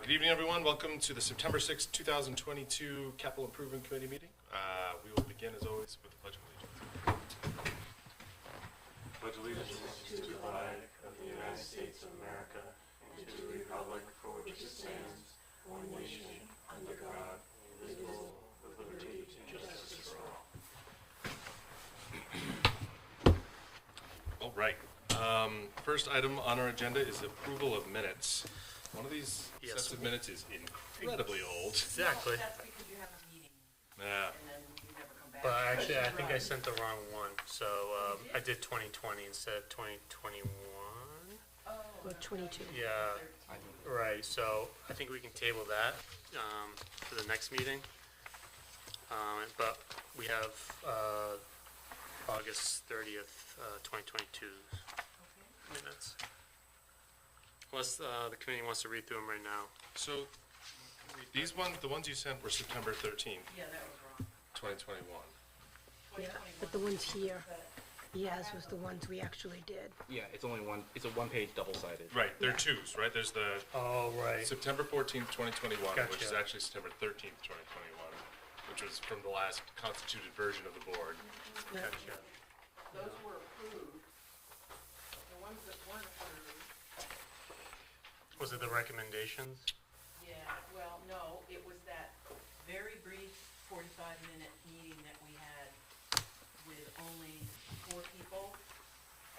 Good evening, everyone. Welcome to the September 6, 2022 Capital Improvement Committee meeting. We will begin, as always, with the Pledge of Allegiance. Pledge allegiance to the flag of the United States of America and to the republic for which it stands, one nation, under God, indivisible, with liberty and justice for all. All right. First item on our agenda is approval of minutes. One of these sets of minutes is incredibly old. Exactly. Well, that's because you have a meeting, Yeah. and then you never come back. But actually, I think I sent the wrong one. So I did 2020 instead of 2021. Oh, Or 22. Yeah, right. So I think we can table that for the next meeting. But we have August 30th, 2022 minutes. Unless the committee wants to read through them right now. So these ones, the ones you sent were September 13th, Yeah, that was wrong. 2021. Yeah, but the ones here, he has was the ones we actually did. Yeah, it's only one. It's a one-page double-sided. Right, they're twos, right? There's the Oh, right. September 14th, 2021, which is Gotcha. actually September 13th, 2021, which was from the last constituted version of the board. Gotcha. Those were approved. The ones that weren't approved, Was it the recommendations? yeah, well, no, it was that very brief 45-minute meeting that we had with only 4 people,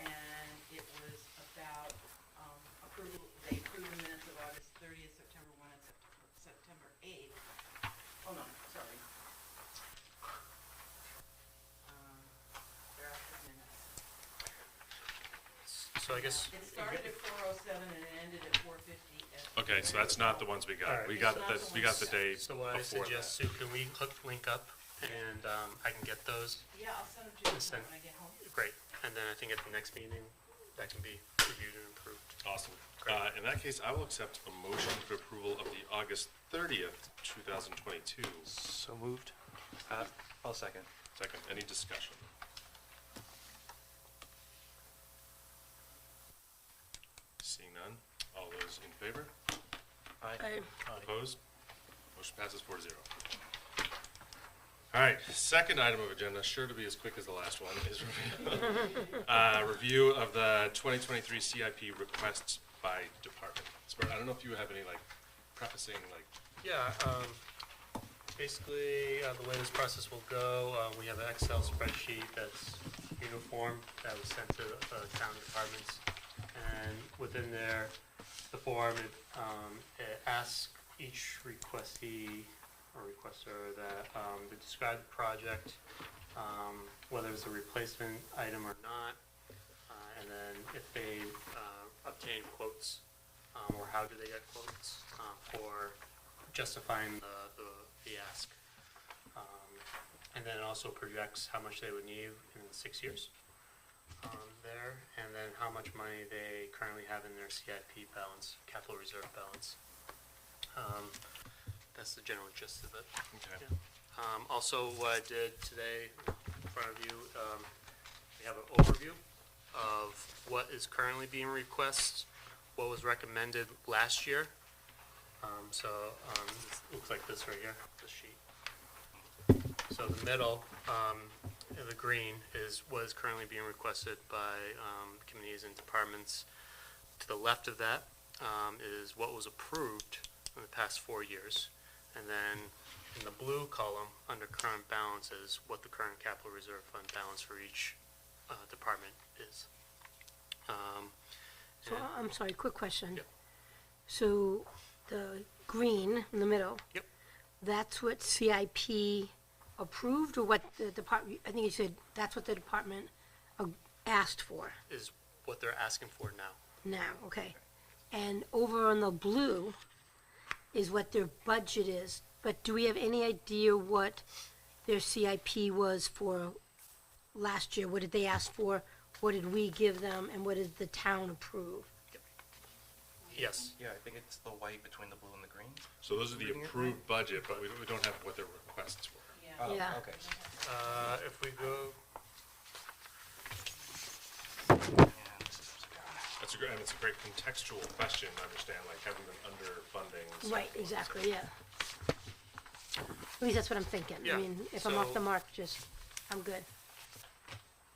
and it was about approval, they approved the minutes of August 30th, September 1, and September 8th. Oh, no, sorry. There are the minutes. So I guess. It started at 4:07 and it ended at 4:50. Okay, so that's not the ones we got. All right. We got It's the not the day So what I before suggest, that. Sue, can we link up and I can get those? Yeah, I'll send them to you Send- when I get home. Great. And then I think at the next meeting, that can be reviewed and approved. Awesome. Great. In that case, I will accept a motion for approval of the August 30th, 2022. So moved. I'll second. Second, any discussion? Seeing none, all those in favor? I, Opposed? Motion passes 4-0. All right, second item of agenda, sure to be as quick as the last one, is review of the 2023 CIP requests by department. I don't know if you have any prefacing Yeah, basically, the way this process will go, we have an Excel spreadsheet that's uniform that was sent to town departments. And within there, the form, it asks each requestee or requester that to describe the project, whether it's a replacement item or not, and then if they obtain quotes, or how do they get quotes for justifying the ask. And then it also projects how much they would need in 6 years there, and then how much money they currently have in their CIP balance, capital reserve balance. That's the general gist of it. okay. Yeah. Also, what I did today in front of you, we have an overview of what is currently being requested, what was recommended last year. This looks like this right here, this sheet. So the middle, the green, is what is currently being requested by committees and departments. To the left of that is what was approved in the past 4 years. And then in the blue column, under current balance, is what the current capital reserve fund balance for each department is. so I'm sorry, quick question. Yep. So the green in the middle. Yep. That's what CIP approved, or what the department, I think you said that's what the department asked for Is what they're asking for now. now, okay. And over on the blue is what their budget is, but do we have any idea what their CIP was for last year? What did they ask for? What did we give them, and what did the town approve? Yes. Yeah, I think it's the white between the blue and the green. So those are the Reading it approved budget, but we don't have what their requests were. Yeah. Oh, Yeah. okay. If we go, And this is- That's a great, and it's a great contextual question, I understand, like having been underfunding. Right, exactly, yeah. At least that's what I'm thinking. Yeah, I mean, if I'm off so- the mark, I'm good.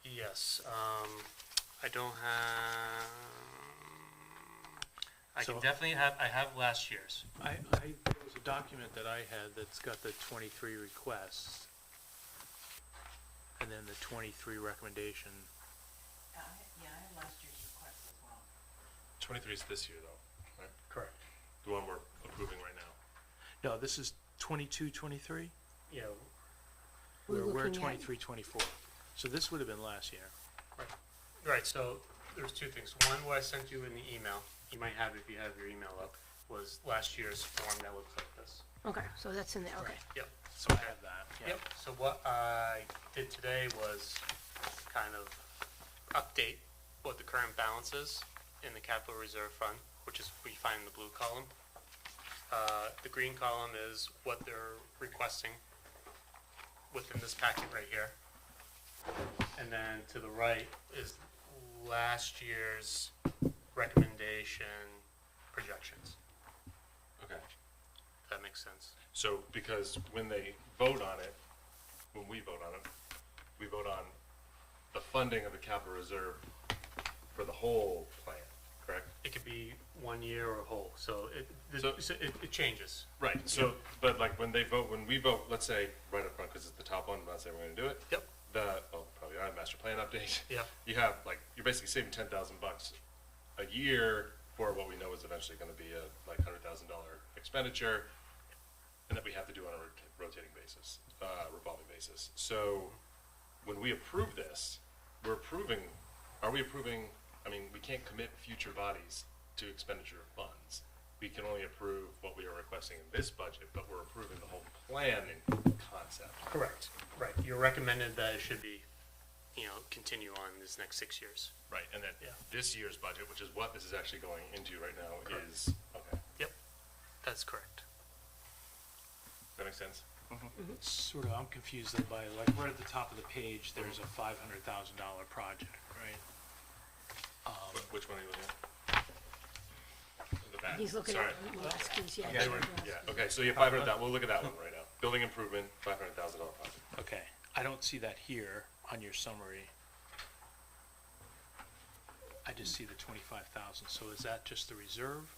Yes, I don't have, I can So- definitely I have last year's. There was a document that I had that's got the 23 requests, and then the 23 recommendation. Yeah, I had last year's request as well. 23 is this year though, right? Correct. The one we're approving right now. No, this is 22, 23? Yeah, We're We're looking at- 23, 24. So this would have been last year. right, so there's two things. One, what I sent you in the email, you might have if you have your email up, was last year's form that looks like this. Okay, so that's in there, okay. Yep. So I have that, yeah. Yep, so what I did today was kind of update what the current balance is in the capital reserve fund, which is, we find in the blue column. The green column is what they're requesting within this packet right here. And then to the right is last year's recommendation projections, Okay. if that makes sense. So, because when they vote on it, when we vote on it, we vote on the funding of the capital reserve for the whole plan, correct? It could be 1 year or whole, so So- it changes. Right, so, but like when we vote, let's say, right up front, because it's the top one, I'm not saying we're gonna do it. Yep. Probably not, master plan update. Yeah. You have, like, you're basically saving $10,000 a year for what we know is eventually gonna be a, like, $100,000 expenditure, and that we have to do on a rotating basis, revolving basis. So, when we approve this, are we approving, I mean, we can't commit future bodies to expenditure of funds. We can only approve what we are requesting in this budget, but we're approving the whole plan in concept. Correct. Right. You're recommended that it should be, continue on this next 6 years. Right, and then Yeah. this year's budget, which is what this is actually going into right now, Correct. is, okay, Yep. That's correct. does that make sense? Sort of, I'm confused though by, like, right at the top of the page, there's a $500,000 project, right? Which one are you looking at? The back. He's looking Sorry. at Moleskines, yeah. They were- Yeah, okay, so you have 500,000, we'll look at that one right now. Building improvement, $500,000 project. Okay, I don't see that here on your summary. I just see the 25,000, so is that just the reserve?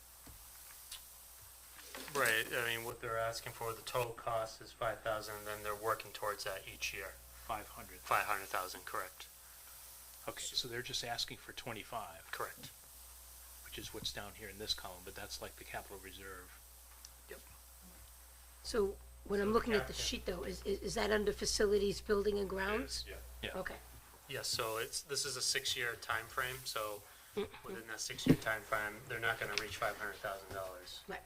Right. I mean, what they're asking for, the total cost is 5,000, and then they're working towards that each year. 500. 500,000. Correct. Okay, so they're just asking for 25, Correct. which is what's down here in this column, but that's like the capital reserve. So when I'm looking at the sheet though, is that under facilities, building and grounds? Yeah. Yeah. Okay, Yes. So this is a 6-year time frame. So within that 6-year time frame, they're not going to reach $500,000. right.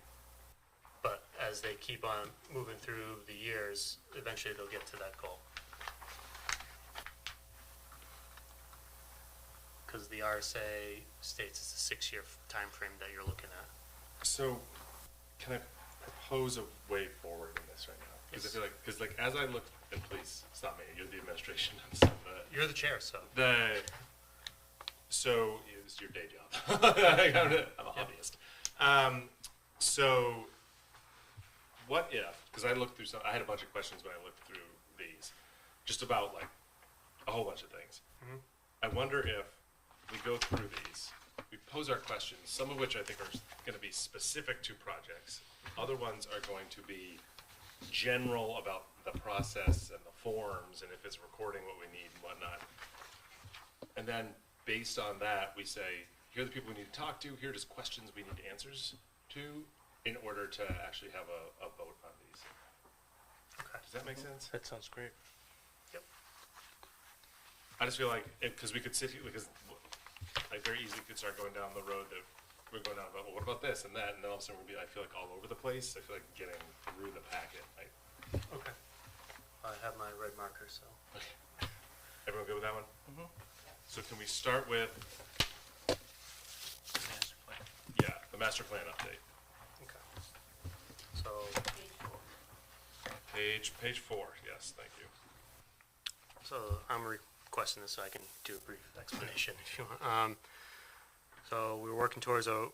But as they keep on moving through the years, eventually they'll get to that goal. Because the RSA states it's a 6-year time frame that you're looking at. So, can I propose a way forward in this right now? Because I Yes. feel like, because like, as I look, and please stop me, you're the administration on this, but You're the chair, so. So, this is your day job. I'm a hobbyist. So, what if, because I looked through I had a bunch of questions when I looked through these, just about like a whole bunch of things. Mhm. I wonder if we go through these, we pose our questions, some of which I think are going to be specific to projects. Other ones are going to be general about the process and the forms and if it's recording what we need and whatnot. And then based on that, we say, here are the people we need to talk to, here are just questions we need answers to in order to actually have a vote on these. Okay. Does that make sense? That sounds great. Yep. I just feel like, because we could sit here, because I very easily could start going down the road that we're going down about, well, what about this and that, and then all of a sudden we'll be, I feel like, all over the place. I feel like getting through the packet. Okay. I have my red marker, so. Everyone good with that one? So can we start with, Master plan. yeah, the master plan update? Okay. So, Page 4, yes, thank you. so I'm requesting this so I can do a brief explanation if you want. So we're working towards a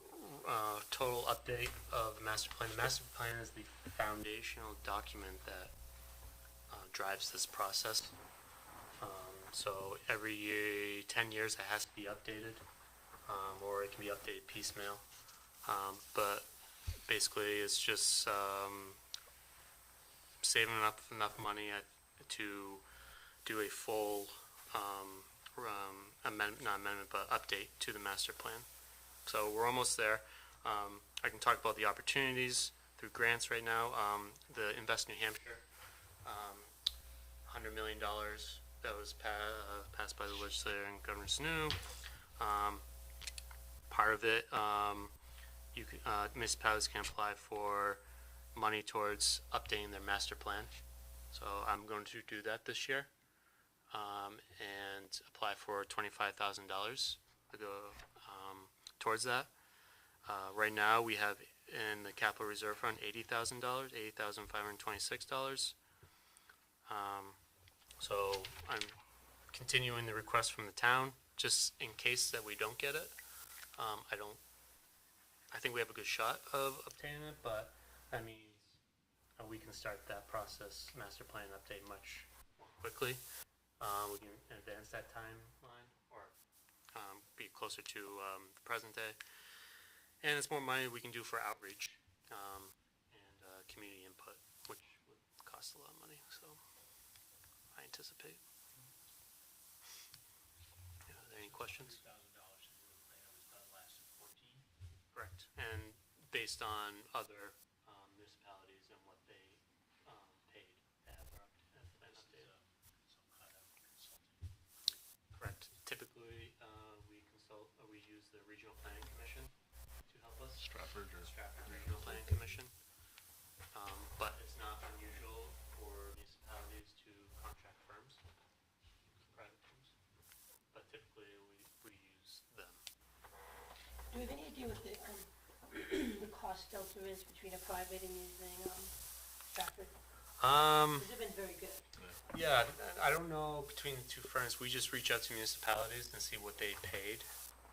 total update of the master plan. The master plan is the foundational document that drives this process. So every year, 10 years, it has to be updated, or it can be updated piecemeal. But basically, it's just saving enough money to do a full not amendment, but update to the master plan. So we're almost there. I can talk about the opportunities through grants right now. The Invest New Hampshire, $100 million that was passed by the legislature and Governor Snow. Part of it, municipalities can apply for money towards updating their master plan. So I'm going to do that this year, and apply for $25,000 to go towards that. Right now, we have in the capital reserve fund $80,000, $80,526. So I'm continuing the request from the town, just in case that we don't get it. I think we have a good shot of obtaining it, but that means we can start that process, master plan update, much more quickly. We can advance that timeline, or be closer to the present day. And it's more money we can do for outreach and community input, which would cost a lot of money, so I anticipate. Yeah, are there any questions? Correct. And based on other municipalities and what they paid to have our plan updated. Correct. Typically, we use the Regional Planning Commission to help us. Stratford Regional Planning Commission. But it's not unusual for municipalities to contract firms, private firms. But typically, we use them. Do we have any idea what the cost delta is between a private and using Stratford? They've been very good. Yeah, I don't know between the two firms. We just reach out to municipalities and see what they paid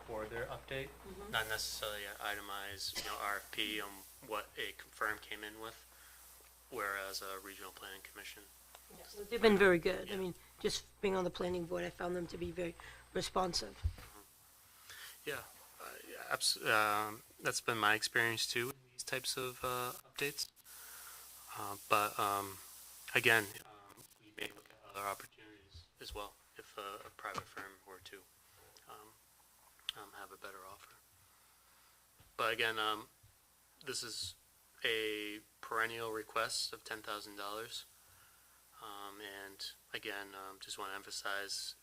for their update. Not necessarily an itemized, RFP on what a firm came in with, whereas a regional planning commission. Yeah, so they've been very good. I mean, just being on the planning board, I found them to be very responsive. Yeah, that's been my experience too in these types of updates. But again, we may look at other opportunities as well if a private firm were to have a better offer. But again, this is a perennial request of $10,000. And again, just want to emphasize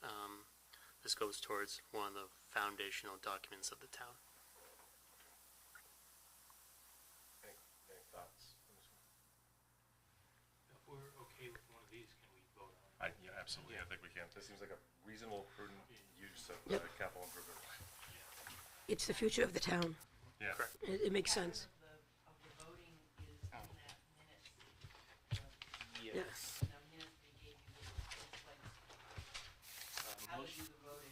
this goes towards one of the foundational documents of the town. Any thoughts? If we're okay with one of these, can we vote on it? Yeah, absolutely. I think we can. This seems like a reasonable, prudent use of Yep. capital improvement. It's the future of the town. Yeah. Correct. It makes sense. Of the voting is in that minutes, Yes. the minutes they gave you, it's like, how to do the voting,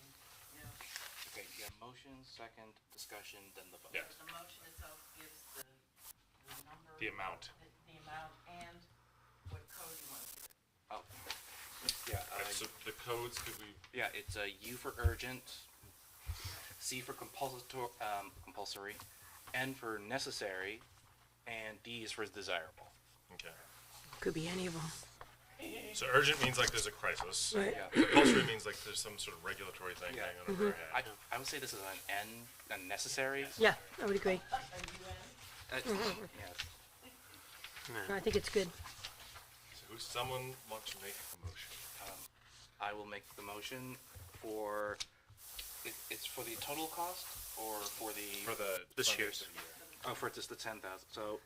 Okay, you have motion, second, discussion, then the vote. Yeah. The motion itself gives the number. The amount. The amount and what code you want to give it. Oh. Yeah, Right, so the codes, could we, yeah, it's a U for urgent, C for compulsory, N for necessary, and D is for desirable. okay. Could be any of them. So urgent means like there's a crisis. Right. Yeah. Compulsory means like there's some sort of regulatory thing Yeah. hanging over our head. I would say this is an N, a necessary. Yeah, I would agree. Yeah. No, I think it's good. So who's someone want to make a motion? I will make the motion for, it's for the total cost, or for the? For the This funding year's. for the year. Oh, for just the 10,000, so,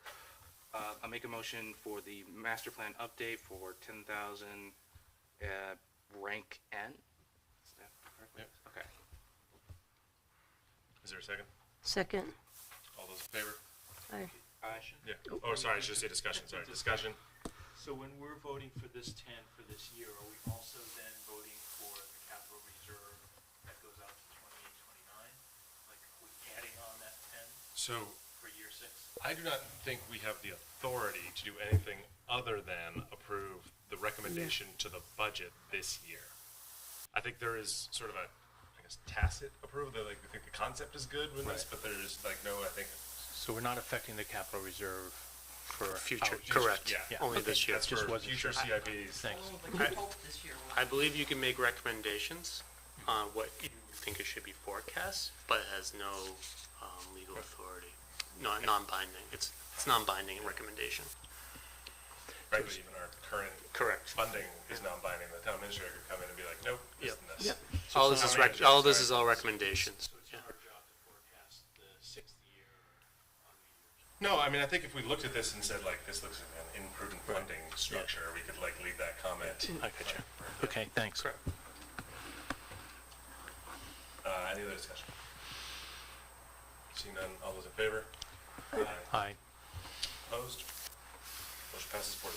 I'll make a motion for the master plan update for 10,000, rank N? Is that correct? Yep. Okay. Is there a second? Second. All those in favor? Aye. Yeah. Oh, sorry, I should say discussion, sorry. Discussion. So when we're voting for this 10 for this year, are we also then voting for the capital reserve that goes out to 28, 29? Like, we So for year 6. I do not think we have the authority to do anything other than approve the recommendation to the budget this year. I think there is sort of a, I guess, tacit approval that, like, I think the concept is good with this, but there's like no, I think. So we're not affecting the capital reserve for Future, out- correct, Yeah. only this year. That's Just for wasn't future sure. CIPs. Thanks. Oh, but you hope this year will. I believe you can make recommendations on what you think it should be forecast, but it has no legal authority, non-binding. It's non-binding recommendation. Right, but even our current Correct. funding is non-binding. The town administrator could come in and be like, nope, this Yep. and this. Yep. All this is all this is all recommendations. Yeah. our job to forecast the 6th year on the years. No, I mean, I think if we looked at this and said, like, this looks like an imprudent funding structure, we could, like, leave that comment. I got you. Okay, thanks. Correct. Any other discussion? Seeing none, all those in favor? Aye. Opposed? Motion passes 4-0.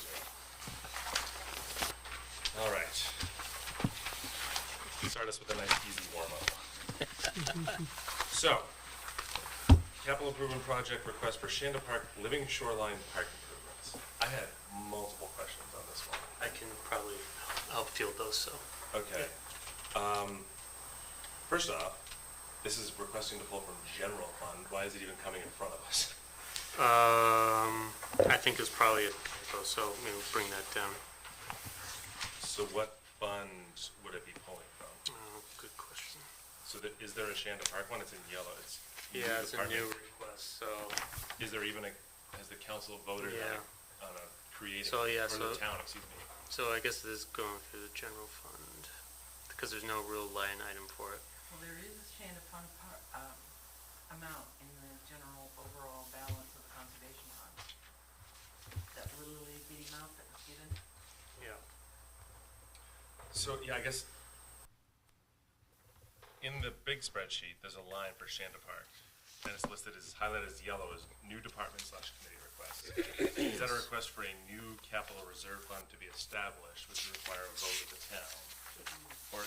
All right. Start us with a nice easy warm-up. So, capital improvement project request for Shanda Park Living Shoreline Park improvements. I had multiple questions on this one. I can probably help field those. So Okay. First off, this is requesting to pull from general fund. Why is it even coming in front of us? I think it's probably a typo. So maybe we'll bring that down. So what fund would it be pulling from? Good question. So is there a Shanda Park one? It's in yellow. It's Yeah, it's a department. new request. So Is there even has the council voted Yeah. on a creating, So, yeah, or the so- town, excuse me? so I guess this is going through the general fund because there's no real line item for it. Well, there is a Shanda Fund amount in the general overall balance of the conservation fund. That little bitty amount that was given. Yeah. So, yeah, I guess in the big spreadsheet, there's a line for Shanda Park, and it's listed as, highlighted as yellow as new department/committee request. Is that a request for a new capital reserve fund to be established, which would require a vote of the town? Or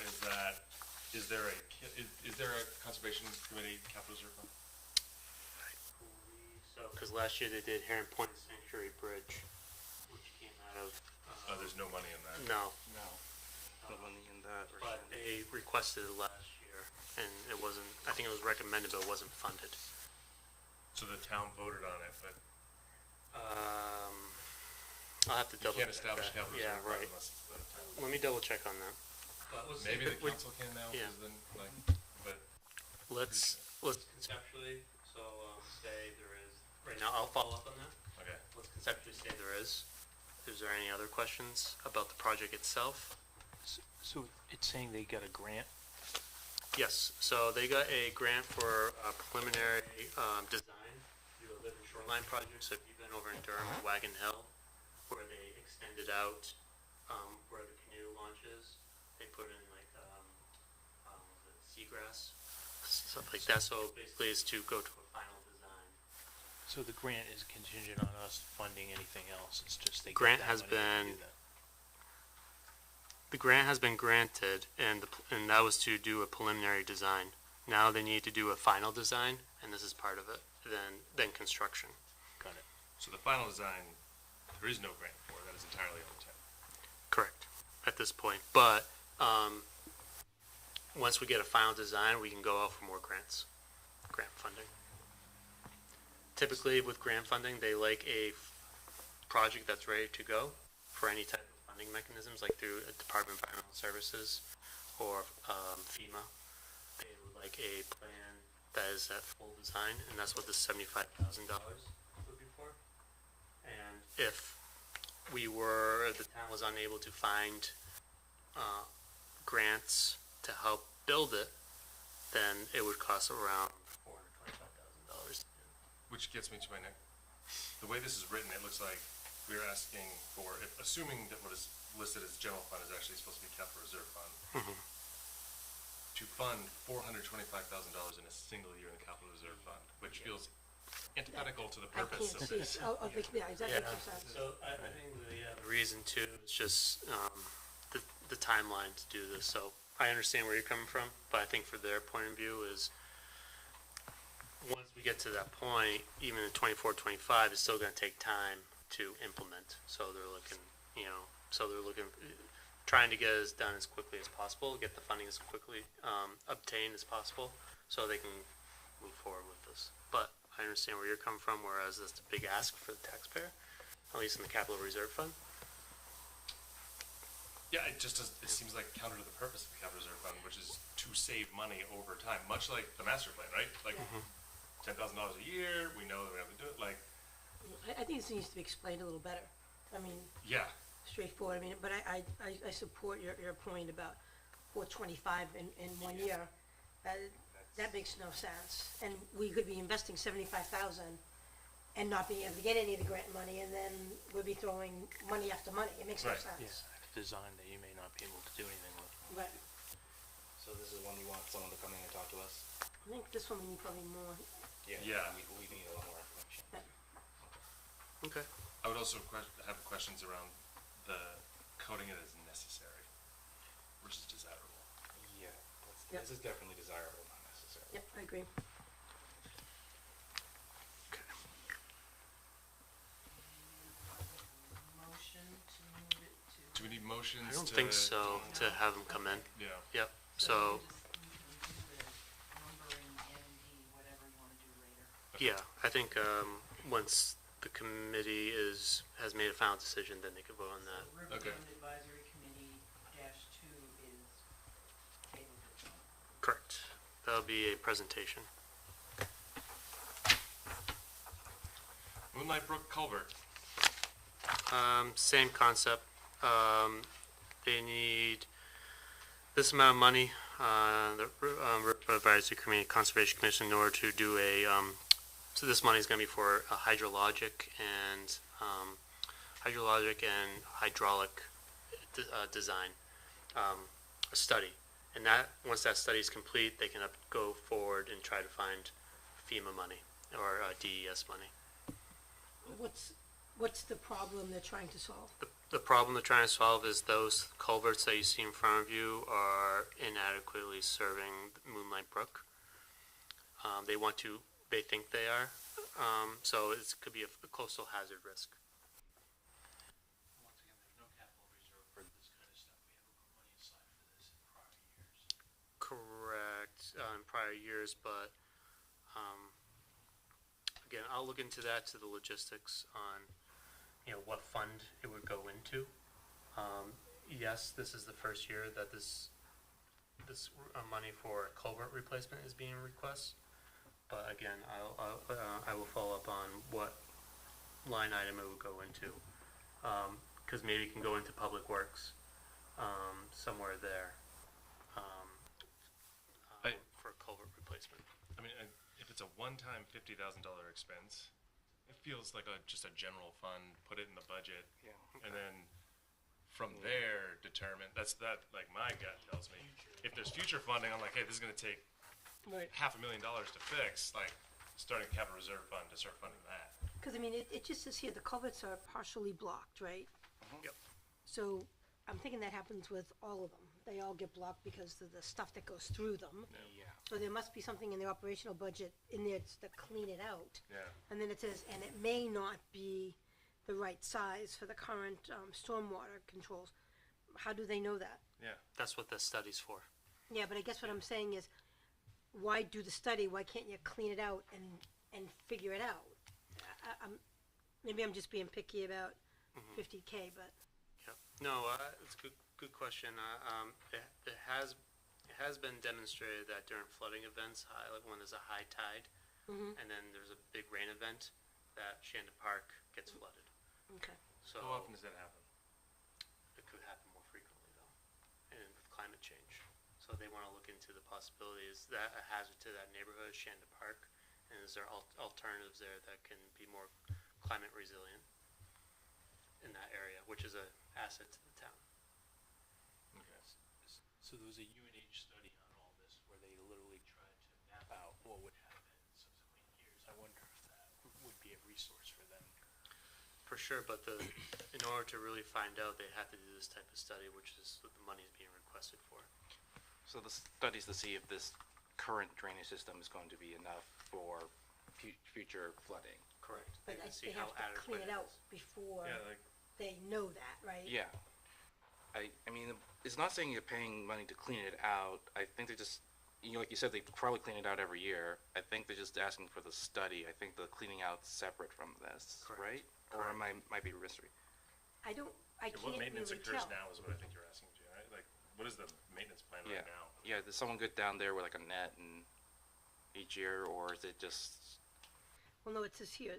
is there a conservation committee capital reserve fund? So because last year they did Heron Point Sanctuary Bridge, which came out of Oh, there's no money in that. no, No money in that. or but something. they requested it last year and it wasn't. I think it was recommended, but it wasn't funded. So the town voted on it, but I'll have to you double can't check establish that. capital Yeah, reserve fund right. unless the town. Let me double check on that. Maybe the council can now, yeah. because then, like, but Let's conceptually. So say there is right now. I'll follow up on that. okay. Let's conceptually say there is. Is there any other questions about the project itself? So it's saying they got a grant? Yes, so they got a grant for a preliminary design to do a living shoreline project. So if you've been over in Durham, Wagon Hill, where they extended out where the canoe launches, they put in like the seagrass, stuff like that. So basically it's to go to a final design. So the grant is contingent on us funding anything else, it's just they get Grant that has money to been- do that. The grant has been granted, and that was to do a preliminary design. Now they need to do a final design, and this is part of it. Then construction. Got it. So the final design, there is no grant for, that is entirely up to town. Correct. At this point, but once we get a final design, we can go out for more grants, grant funding. Typically, with grant funding, they like a project that's ready to go for any type of funding mechanisms, like through a Department of Environmental Services or FEMA. They would like a plan that is at full design, and that's what the $75,000 would be for. And if the town was unable to find grants to help build it, then it would cost around $425,000. Which gets me to my next, the way this is written, it looks like we're asking for, assuming that what is listed as general fund is actually supposed to be capital reserve fund, to fund $425,000 in a single year in the capital reserve fund, which feels antithetical to the I purpose can't of see, this. yeah, exactly what you said. So I think the reason too is just the timeline to do this. So I understand where you're coming from, but I think for their point of view is once we get to that point, even in 24, 25, it's still gonna take time to implement. So they're looking, trying to get it done as quickly as possible, get the funding as quickly, obtained as possible, so they can move forward with this. But I understand where you're coming from, whereas that's a big ask for the taxpayer, at least in the capital reserve fund. Yeah, it seems like counter to the purpose of the capital reserve fund, which is to save money over time, much like the master plan, right? Like $10,000 a year, we know that we have to do it, like, I think this needs to be explained a little better. I mean, yeah. straightforward, I mean, but I support your point about 425 in 1 year. That makes no sense. And we could be investing 75,000 and not being able to get any of the grant money, and then we'll be throwing money after money. It makes no Right. sense. Design that you may not be able to do anything with. But So this is one you want someone to come in and talk to us? I think this one we need probably more. Yeah. We need a lot more information. Okay. I would also have questions around the coding it as necessary versus desirable. Yeah, Yep. this is definitely desirable, not necessary. Yep, I agree. Motion to move it to. Do we need motions I don't to? think so, to have them come in. Yeah. Yep, So so, you can do the numbering MD, whatever you wanna do later. yeah, I think, once the committee has made a final decision, then they could vote on that. So River Okay. Road Advisory Committee -2 is tabled to the front. Correct. That'll be a presentation. Moonlight Brook Culvert. Same concept. They need this amount of money, the River Advisory Committee, Conservation Commission, in order to do a, so this money is gonna be for a hydrologic and hydraulic design, a study. And that, once that study is complete, they can go forward and try to find FEMA money or DES money. What's the problem they're trying to solve? The problem they're trying to solve is those culverts that you see in front of you are inadequately serving Moonlight Brook. They think they are, so it could be a coastal hazard risk. Once again, there's no capital reserve for this kind of stuff. We haven't put money aside for this in prior years. Correct, in prior years, but, again, I'll look into that, to the logistics on, what fund it would go into. Yes, this is the first year that this money for culvert replacement is being requested, but again, I will follow up on what line item it would go into. Cause maybe it can go into Public Works, somewhere there, for culvert replacement. I mean, if it's a one-time $50,000 expense, it feels like just a general fund, put it in the budget, Yeah. and then from there determine, like my gut tells me, if there's future funding, I'm like, hey, this is gonna take Right. $500,000 to fix, like, starting a capital reserve fund to start funding that. Because, I mean, it just says here, the culverts are partially blocked, right? Yep. So I'm thinking that happens with all of them. They all get blocked because of the stuff that goes through them. Yeah. So there must be something in the operational budget in there to clean it out. Yeah. And then it says, and it may not be the right size for the current stormwater controls. How do they know that? Yeah. That's what the study's for. Yeah, but I guess what I'm saying is, why do the study? Why can't you clean it out and figure it out? Maybe I'm just being picky about 50K, but Yep. No, it's a good question. It has been demonstrated that during flooding events, like when there's a high tide, and then there's a big rain event, that Shanda Park gets flooded. okay. So How often does that happen? it could happen more frequently though, and with climate change. So they want to look into the possibility. Is that a hazard to that neighborhood, Shanda Park? And is there alternatives there that can be more climate resilient in that area, which is an asset to the town? Okay. So there was a UNH study on all this where they literally tried to map out what would happen in subsequent years. I wonder if that would be a resource for them. For sure, but in order to really find out, they have to do this type of study, which is what the money is being requested for. So the study's to see if this current drainage system is going to be enough for future flooding. Correct. But And see they how have to adequate clean it it out is. before Yeah, like, they know that, right? Yeah. I mean, it's not saying you're paying money to clean it out. I think they just, like you said, they probably clean it out every year. I think they're just asking for the study. I think the cleaning out's separate from this, Correct. right? Or am I, might be mystery? I yeah, can't what really maintenance occurs tell. now is what I think you're asking, Jay, right? Like, what is the maintenance plan Yeah. right now? Yeah, does someone get down there with like a net and each year, or is it just, Well, no, it says here,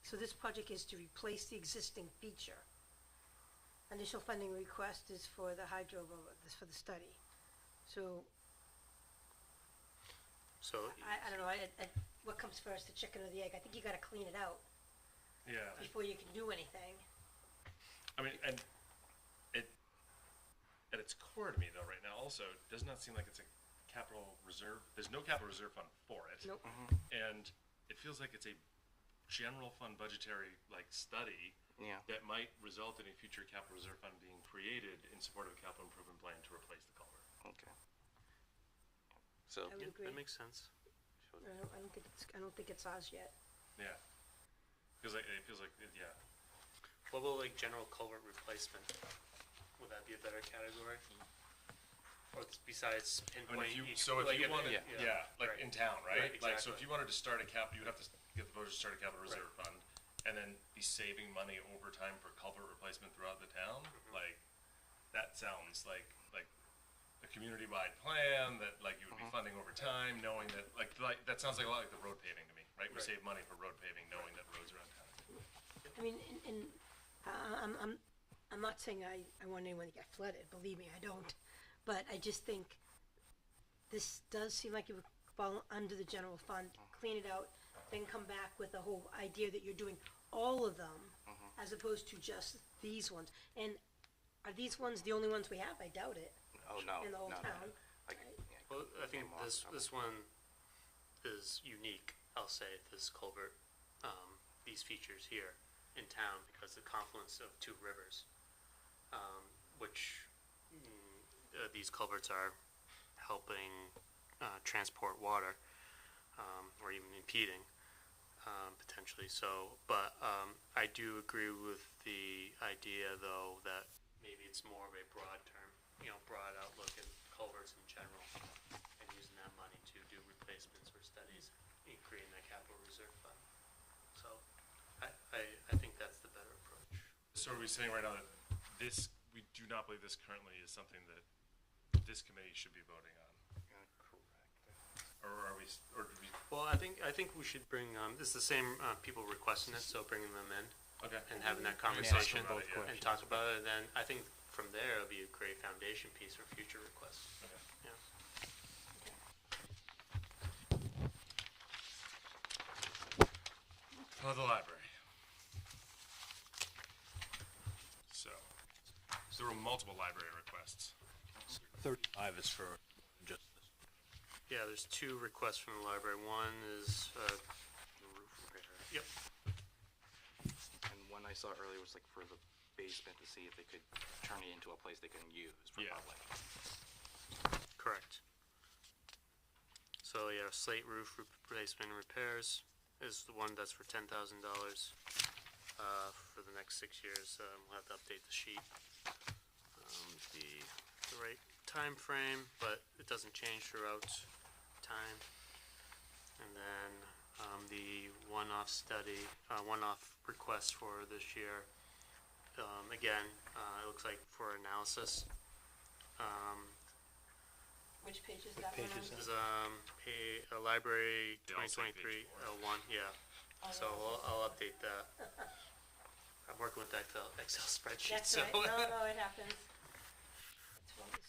so this project is to replace the existing feature. Initial funding request is for the this for the study. So, So, I don't know, what comes first, the chicken or the egg? I think you gotta clean it out Yeah, before you can do anything. I mean, and it, at its core to me though, right now, also, does not seem like it's a capital reserve, there's no capital reserve fund for it. Nope. And it feels like it's a general fund budgetary, like, study yeah, that might result in a future capital reserve fund being created in support of a capital improvement plan to replace the culvert. okay. So, I would yeah, agree. that makes sense. I don't think it's ours yet. Yeah. Cause like, it feels like, yeah, What about like general culvert replacement? Would that be a better category? Or besides I mean, pinpoint if you, each, so if like you wanted, yeah. like right. in town, right? Right, Like, so if exactly. you wanted to start a you would have to get the voters to start a capital reserve fund and then be saving money over time for culvert replacement throughout the town, like, that sounds like a community-wide plan that, like, you would be funding over time, knowing that, like, that sounds like a lot like the road paving to me, right? We Right. save money for road paving, knowing that roads around town. I mean, I'm not saying I want anyone to get flooded, believe me, I don't. But I just think this does seem like it would fall under the general fund, clean it out, then come back with a whole idea that you're doing all of them as opposed to just these ones. And are these ones the only ones we have? I doubt it, oh, no, in the whole no, no. town. Like, right? yeah, Well, I think Come on, this one is unique, I'll say, this culvert, these features here in town, because the confluence of two rivers, which, these culverts are helping, transport water, or even impeding, potentially, so, but, I do agree with the idea, though, that maybe it's more of a broad term, broad outlook in culverts in general, and using that money to do replacements or studies, and creating that capital reserve fund. So, I think that's the better approach. So are we saying right now that we do not believe this currently is something that this committee should be voting on? correct. Or are we, or do we, Well, I think we should bring, it's the same, people requesting it, so bringing them in okay. and having that We can ask conversation them about it, yeah. and talk about it, and then I think from there, it'll be a great foundation piece for future requests. Okay. Yeah. Oh, the library. So there were multiple library requests. 35 is for just this. Yeah, there's two requests from the library. One is, the roof repair. Yep. And one I saw earlier was like for the basement to see if they could turn it into a place they can use for Yeah. public. Correct. So, yeah, slate roof replacement and repairs is the one that's for $10,000, for the next 6 years. We'll have to update the sheet. The right time frame, but it doesn't change throughout time. And then, the one-off study, one-off request for this year, again, it looks like for analysis. Which page is that one on? Is, library They all say 2023 page 4. L1, yeah. So I'll update that. I'm working with that Excel spreadsheet, That's so. right, no, it happens.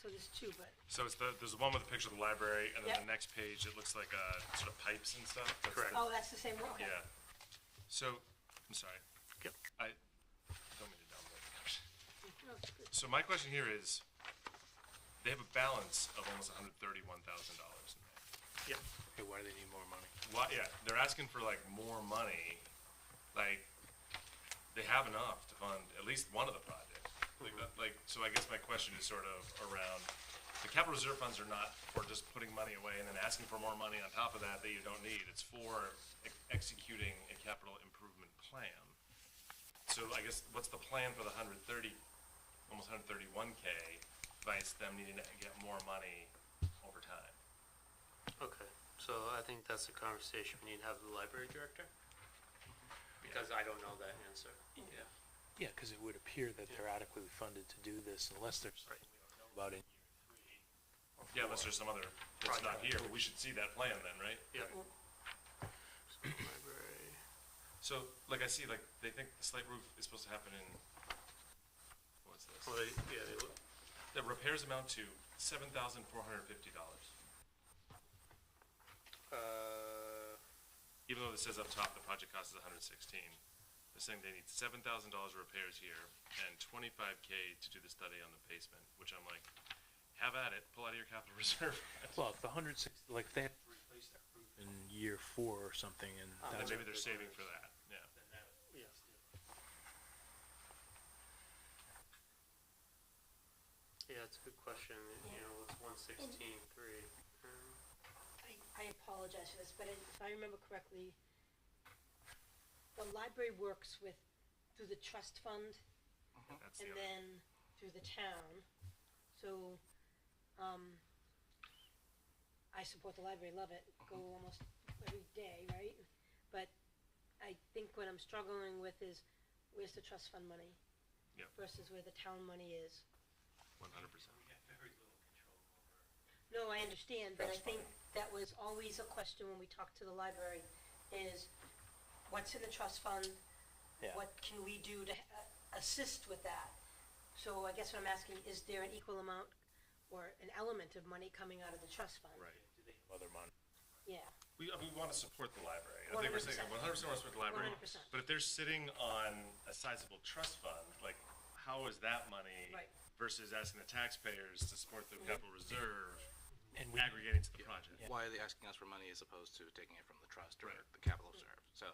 So there's two, but, So it's there's the one with the picture of the library, and then Yep. the next page, it looks like, sort of pipes and stuff. That's Correct. oh, that's the same one, okay. Yeah. So, I'm sorry. Yep. I don't mean to downvote. No, it's good. So my question here is, they have a balance of almost $131,000 in there. Yep. Hey, why do they need more money? Why, yeah, they're asking for like more money, like, they have enough to fund at least one of the projects. Like, that, like, so I guess my question is sort of around, the capital reserve funds are not for just putting money away and then asking for more money on top of that that you don't need. It's for executing capital improvement plan. So I guess, what's the plan for the 130, almost 131K, vice them needing to get more money over time? Okay, so I think that's a conversation we need to have with the library director, because I don't know that answer. Yeah. Yeah, because it would appear that they're adequately funded to do this unless there's something we don't know about in year 3. Yeah, unless there's some other, that's not here, but we should see that plan then, right? Yeah. So library, So, like I see, like, they think the slate roof is supposed to happen in, what's this? well, they look, The repairs amount to $7,450. Even though this says up top, the project cost is $116. They're saying they need $7,000 repairs here and $25K to do the study on the basement, which I'm like, have at it, pull out of your capital reserve. Well, if the 160, like if they have to replace that roof in year 4 or something, and Then that's maybe they're saving for that, yeah. then that, yes. Yeah, it's a good question, you know, it's 116.3. I apologize for this, but if I remember correctly, the library works with, through the trust fund That's the and other. then through the town. So, I support the library, love it, go almost every day, right? But I think what I'm struggling with is, where's the trust fund money? Yep. Versus where the town money is. 100%. we have very little control over. No, I understand, but I That's think that was always a question when we talked to the library, is what's in the trust fund? Yeah. What can we do to assist with that? So I guess what I'm asking, is there an equal amount or an element of money coming out of the trust fund? Right. Do they have other money? Yeah, We want to support the library. I think we're saying 100% want to support the library. 100%. But if they're sitting on a sizable trust fund, like, how is that money Right. versus asking the taxpayers to support the capital reserve And aggregating to the project? Why are they asking us for money as opposed to taking it from the trust or Right. the capital reserve? So,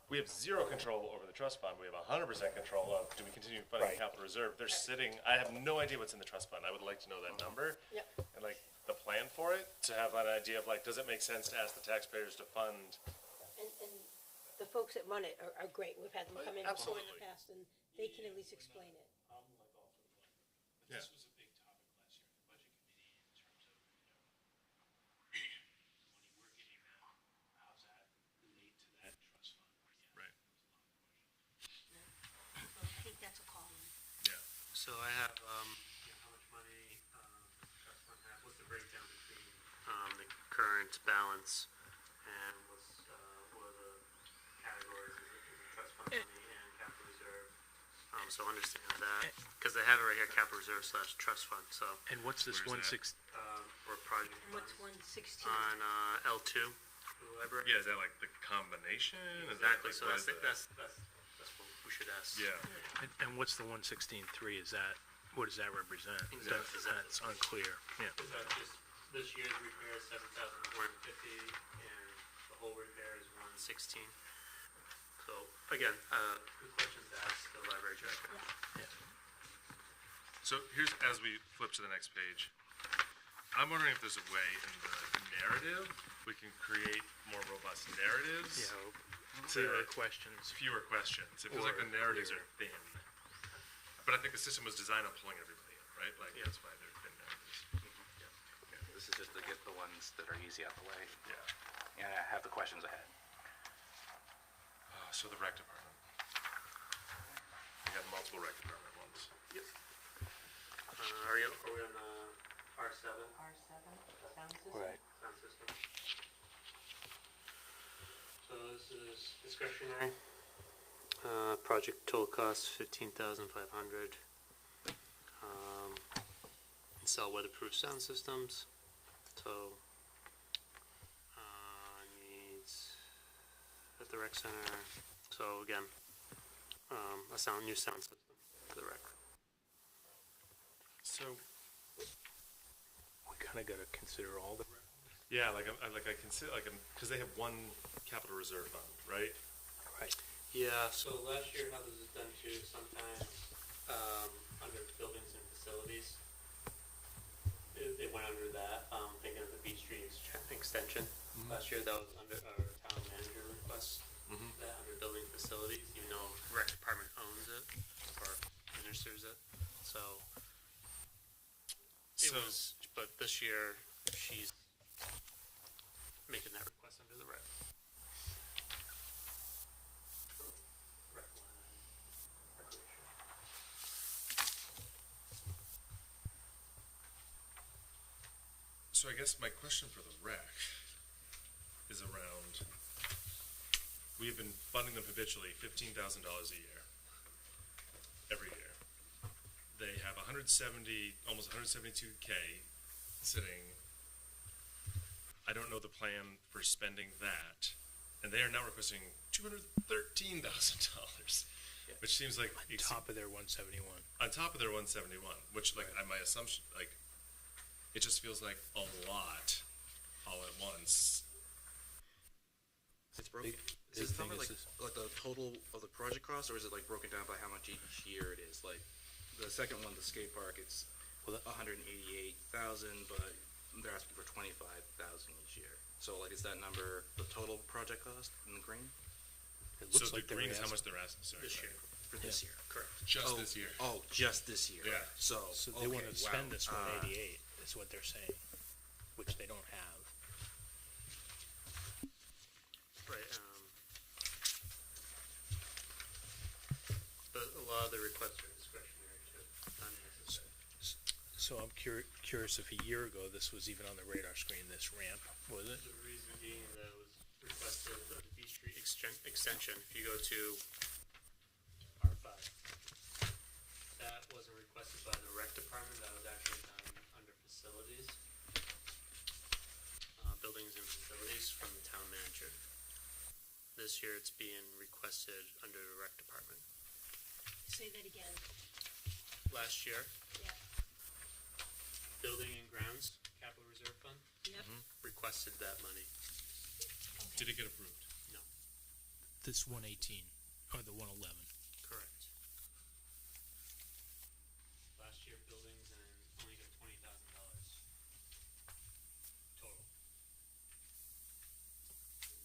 We have zero control over the trust fund. We have 100% control of, do we continue funding the Right. capital reserve? They're sitting, I have no idea what's in the trust fund. I would like to know that number. Yep. And like, the plan for it, to have an idea of like, does it make sense to ask the taxpayers to fund? and the folks that run it are great, we've had them come in before in Absolutely. the past, and they can at least explain it. I'm like all for the library, but Yeah. this was a big topic last year in the budget committee in terms of, the money we're giving them, how's that relate to that trust fund? Yeah, Right. there was a lot of questions. So I think that's a call. Yeah. So I have, how much money, trust fund have, what's the breakdown between, the current balance and what's, what are the categories, is it trust fund money and capital reserve? So understand that, cause they have it right here, capital reserve / trust fund, so, And what's this Where's that? 160? or project And what's funds 116? on, L2, the library. Yeah, is that like the combination? Is that, Exactly, like, so what is that? that's what we should ask. Yeah. And what's the 116.3? Is that, what does that represent? Exactly. That's unclear, yeah. Is that just, this year's repair is 7,450, and the whole repair is 116. So, again, good questions to ask the library director. So here's, as we flip to the next page, I'm wondering if there's a way in the narrative, we can create more robust narratives. Clearer questions. Fewer questions. It feels like the narratives are thin. But I think the system was designed on pulling everybody in, right? Like, that's why they're thin narratives. this is just to get the ones that are easy out the way Yeah. and have the questions ahead. So the rec department. We had multiple rec department ones. Are we on, R7? R7, sound system? Right. Sound system. So this is discretionary. Project total cost 15,500. Install weatherproof sound systems. So needs at the rec center. So again, a new sound system for the rec. So, We kind of got to consider all the. yeah, like I consider, because they have one capital reserve fund, right? Right. Yeah, so last year how this is done too, sometimes, under buildings and facilities, it went under that, thinking of the Beach Street extension. Last year, that was under our town manager request, that under building facilities, even though rec department owns it or administers it, so. It So- was, but this year, she's making that request under the rec. Rec line, recreation. So I guess my question for the rec is around, we have been funding them habitually $15,000 a year, every year. They have 170, almost 172K sitting. I don't know the plan for spending that, and they are now requesting $213,000, which seems like On top of their 171. on top of their 171, which like my assumption, like it just feels like a lot all at once. It's broken. Big Is this thing number is like the total of the project cost, or is it like broken down by how much each year it is? Like the second one, the skate park, it's Well, that- 188,000, but they're asking for 25,000 each year. So like, is that number the total project cost in the green It So looks the like they're green is how asking- much they're asking, sorry. This sorry. year, for this year? correct. Just Oh, this year. Oh, just this year. Yeah. So So they want okay, to spend wow. this 188, is what they're saying, which they don't have. Right, but a lot of the requests are discretionary too, not necessary. So I'm curious if a year ago this was even on the radar screen, this ramp, was it? The reason being that it was requested, the Beach Street extension, if you go to R5, that wasn't requested by the rec department, that was actually done under facilities, buildings and facilities from the town manager. This year it's being requested under the rec department. Say that again. Last year, Yeah. Building and Grounds Capital Reserve Fund Yep. requested that money. Did it get approved? No, This 118, or the 111. correct. Last year, buildings and only got $20,000 total.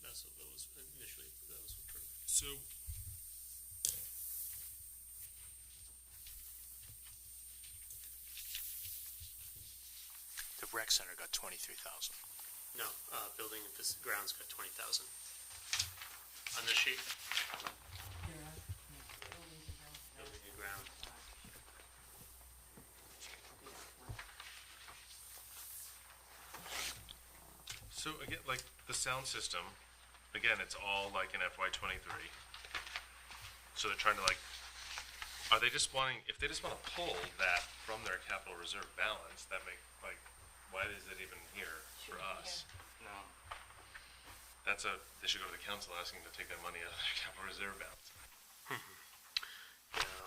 That's what that was initially, that was approved. So, The rec center got 23,000. No, building and grounds got 20,000. On this sheet, building and ground. so again, like the sound system, again, it's all like in FY23. So they're trying to like, are they just wanting, if they just want to pull that from their capital reserve balance, that make, like, why is it even here for us? No. That's a, they should go to the council asking to take that money out of their capital reserve balance.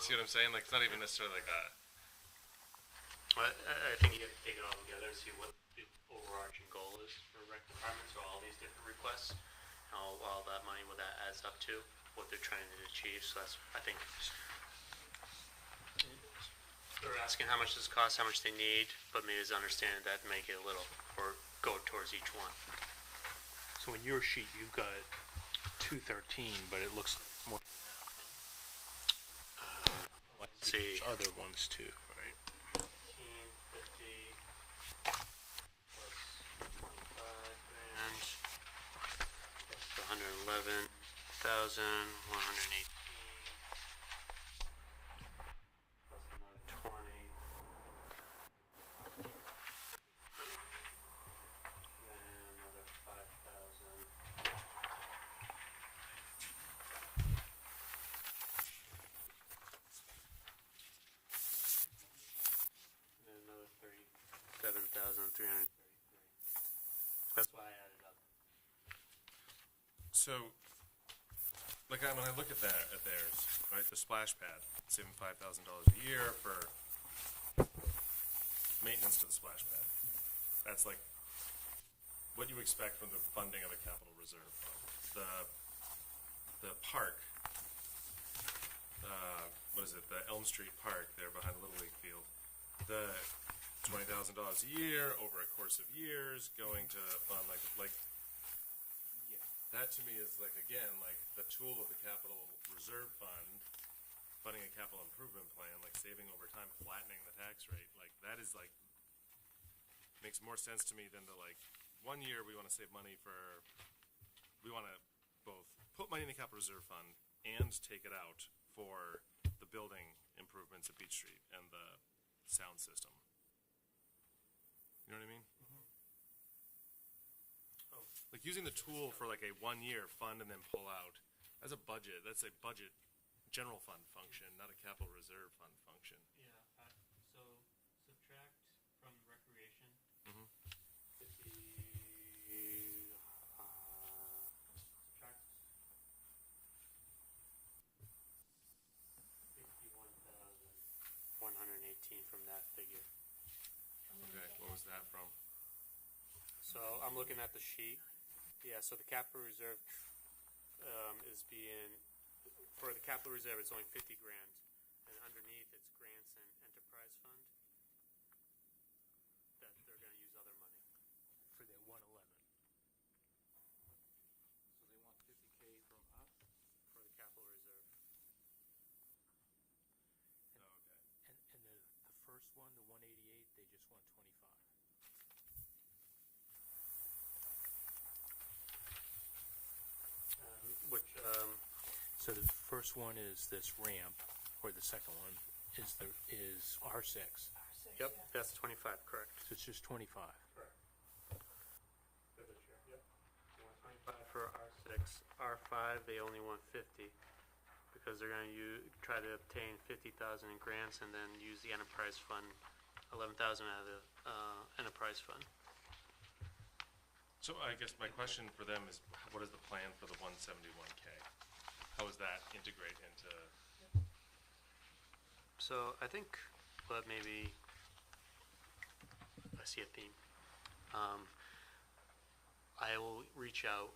See what I'm saying? Like, it's not even necessarily like a, I think you have to take it all together and see what the overarching goal is for rec departments or all these different requests. How all that money, what that adds up to, what they're trying to achieve, so that's, I think. They're asking how much this costs, how much they need, but maybe it's understanding that make it a little, or go towards each one. So in your sheet, you've got 213, but it looks more. Let's see. There's other ones too, right? 15, 50, plus 25 grand, that's 111,000, 118, plus another 20. Then another 5,000. And another 37,333. That's why I added up. so, like, when I look at that, at theirs, right, the splash pad, saving $5,000 a year for maintenance to the splash pad. That's like what you expect from the funding of a capital reserve fund. The park, what is it, the Elm Street Park there behind the Little League field, the $20,000 a year over a course of years going to fund like that to me is like, again, like the tool of the capital reserve fund, funding a capital improvement plan, like saving over time, flattening the tax rate, like that is like, makes more sense to me than the like, 1 year we want to save money for, we want to both put money in the capital reserve fund and take it out for the building improvements at Beach Street and the sound system. You know what I mean? Oh. Like using the tool for like a 1 year fund and then pull out, as a budget, that's a budget general fund function, not a capital reserve fund function. Yeah, so subtract from recreation, Mhm. 50, subtract 61,118 from that figure. Okay, what was that from? So I'm looking at the sheet. Yeah, so the capital reserve is being, for the capital reserve, it's only 50 grand. And underneath, it's grants and enterprise fund that they're going to use other money. For their 111. So they want 50K from us? For the capital reserve. Oh, okay. And the first one, the 188, they just want 25. So the first one is this ramp, or the second one is R6. Yep, that's 25, correct. So it's just 25. Correct. For this year, yep. They want 25 for R6. R5, they only want 50 because they're going to try to obtain 50,000 in grants and then use the enterprise fund, 11,000 out of the enterprise fund. So I guess my question for them is, what is the plan for the 171K? How does that integrate into? So I think, but maybe I see a theme. I will reach out,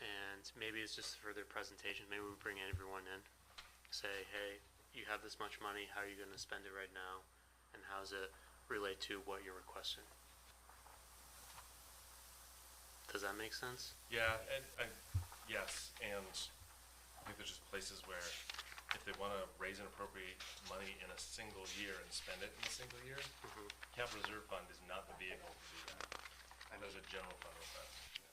and maybe it's just for their presentation. Maybe we bring everyone in, say, hey, you have this much money. How are you going to spend it right now, and how does it relate to what you're requesting? Does that make sense? Yeah, and yes, and I think there's just places where if they want to raise and appropriate money in a single year and spend it in a single year, capital reserve fund is not the vehicle to do that. And there's a general fund with that.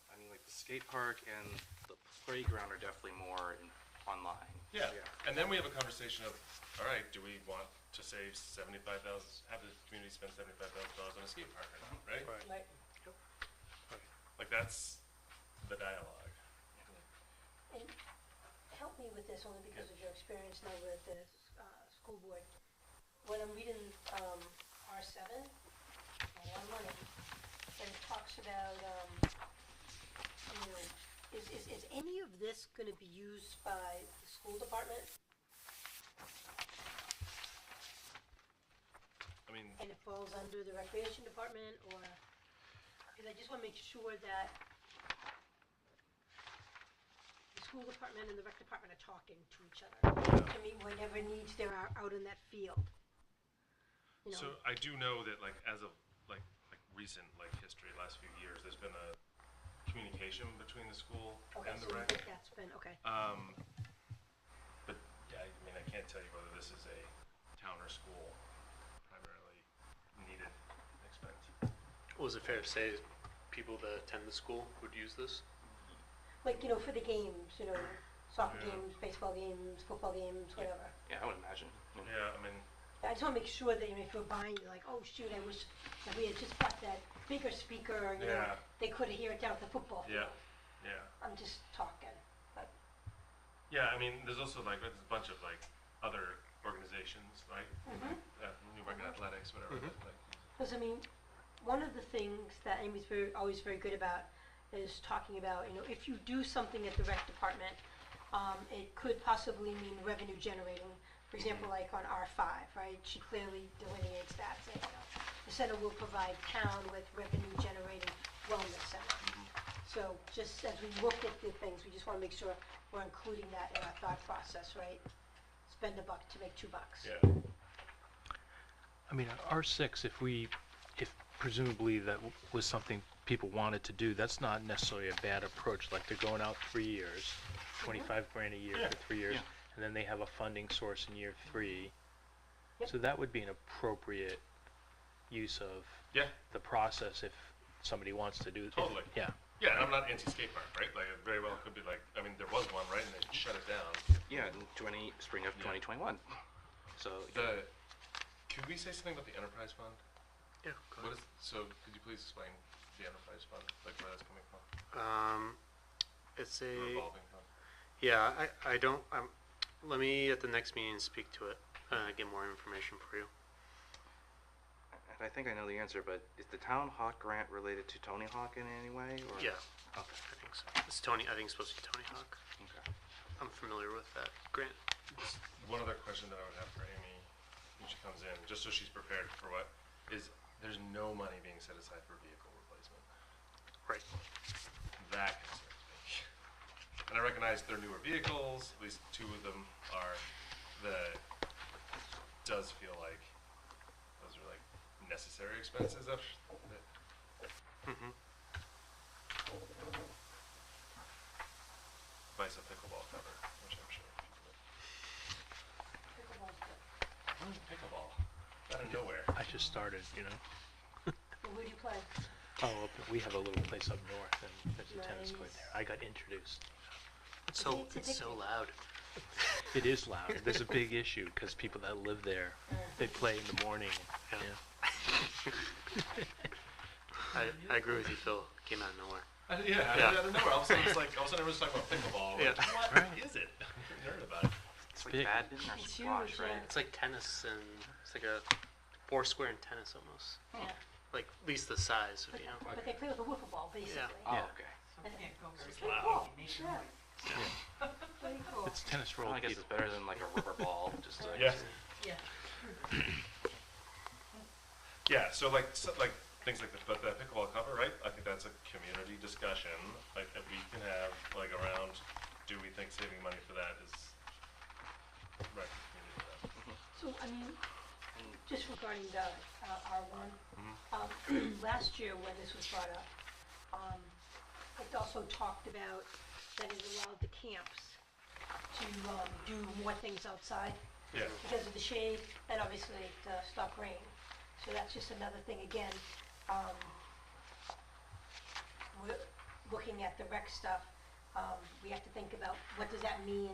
I mean, like the skate park and the playground are definitely more online. Yeah, and then we have a conversation of, all right, do we want to save 75,000, have the community spend $75,000 on a skate park or not, right? Right. Like that's the dialogue. And help me with this only because of your experience now with the school board. When I'm reading R7, a lot of money, and it talks about, is any of this going to be used by the school department? I mean, And it falls under the recreation department, or, because I just want to make sure that the school department and the rec department are talking to each other to meet whatever needs there are out in that field. You know? so I do know that like as of like recent like history, last few years, there's been a communication between the school Okay, and so the you rec. think that's been, okay. But yeah, I mean, I can't tell you whether this is a town or school primarily needed expense. Was it fair to say people that attend the school would use this? Like, for the games, soccer games, baseball games, football games, whatever. Yeah, I would imagine. Yeah, I mean, I just want to make sure that if you're buying, you're like, oh shoot, I wish that we had just bought that bigger speaker, Yeah. they could hear it down at the football field. yeah. I'm just talking, but, Yeah, I mean, there's also like there's a bunch of like other organizations, right? Newmarket Athletics, whatever. Like, because I mean, one of the things that Amy's always very good about is talking about, if you do something at the rec department, it could possibly mean revenue generating. For example, like on R5, right? She clearly delineates that, saying, the center will provide town with revenue generating wellness center. So just as we look at the things, we just want to make sure we're including that in our thought process, right? Spend a buck to make $2. yeah. I mean, R6, if presumably that was something people wanted to do. That's not necessarily a bad approach, like they're going out 3 years, 25 grand a year Yeah. for 3 years, Yeah. and then they have a funding source in year 3. Yep. So that would be an appropriate use of Yeah, the process if somebody wants to do it. Totally. Yeah. yeah, and I'm not anti-skate park, right? Like, it very well could be like, I mean, there was one, right, and they shut it down. Yeah, in spring of Yeah. 2021. So, Could we say something about the enterprise fund? Yeah. What is, so could you please explain the enterprise fund, like where that's coming from? It's The a, revolving fund? yeah, I don't, let me at the next meeting speak to it, get more information for you. and I think I know the answer, but is the town hawk grant related to Tony Hawk in any way? Or? Yeah, Okay. I think so. It's Tony, I think it's supposed to be Tony Hawk. Okay. I'm familiar with that grant. One other question that I would have for Amy when she comes in, just so she's prepared for what, is there's no money being set aside for vehicle replacement. Right. That concerns me. And I recognize they're newer vehicles, at least 2 of them are, does feel like those are like necessary expenses of, Mm-hmm. vice a pickleball cover, which I'm sure people would. Pickleball, out of nowhere. I just started, you know. Well, who do you play? Oh, we have a little place up north, and there's a tennis court Nice. there. I got introduced. It's so, It's it's so addictive. loud. It is loud. There's a big issue because people that live there, they play in the morning. Yeah. Yeah. I agree with you, Phil. Came out of nowhere. Yeah, Yeah. out of nowhere, all of a sudden it's like, all of a sudden everyone's talking about pickleball. Yeah. Like, what is it? I heard about it. It's like big. badminton or It's squash, huge, right? yeah. It's like tennis, and it's like a 4 square in tennis almost. Yeah. Like at least the size of, But, you know. but they play with a wiffle ball, basically. Oh, Yeah. okay. So you can't go very Pretty far. cool. You need Yeah. noise. Pretty cool. It's tennis for Well, old I guess people. it's better than like a rubber ball. Just to, Yeah. Yeah. Yeah, so like things like the, but the pickleball cover, right? I think that's a community discussion, like that we can have like around, do we think saving money for that is right for community for that? So, I mean, just regarding the R1, last year when this was brought up, it also talked about that it allowed the camps to do more things outside Yeah, because of the shade and obviously to stop rain. So that's just another thing, again, we're looking at the rec stuff, we have to think about what does that mean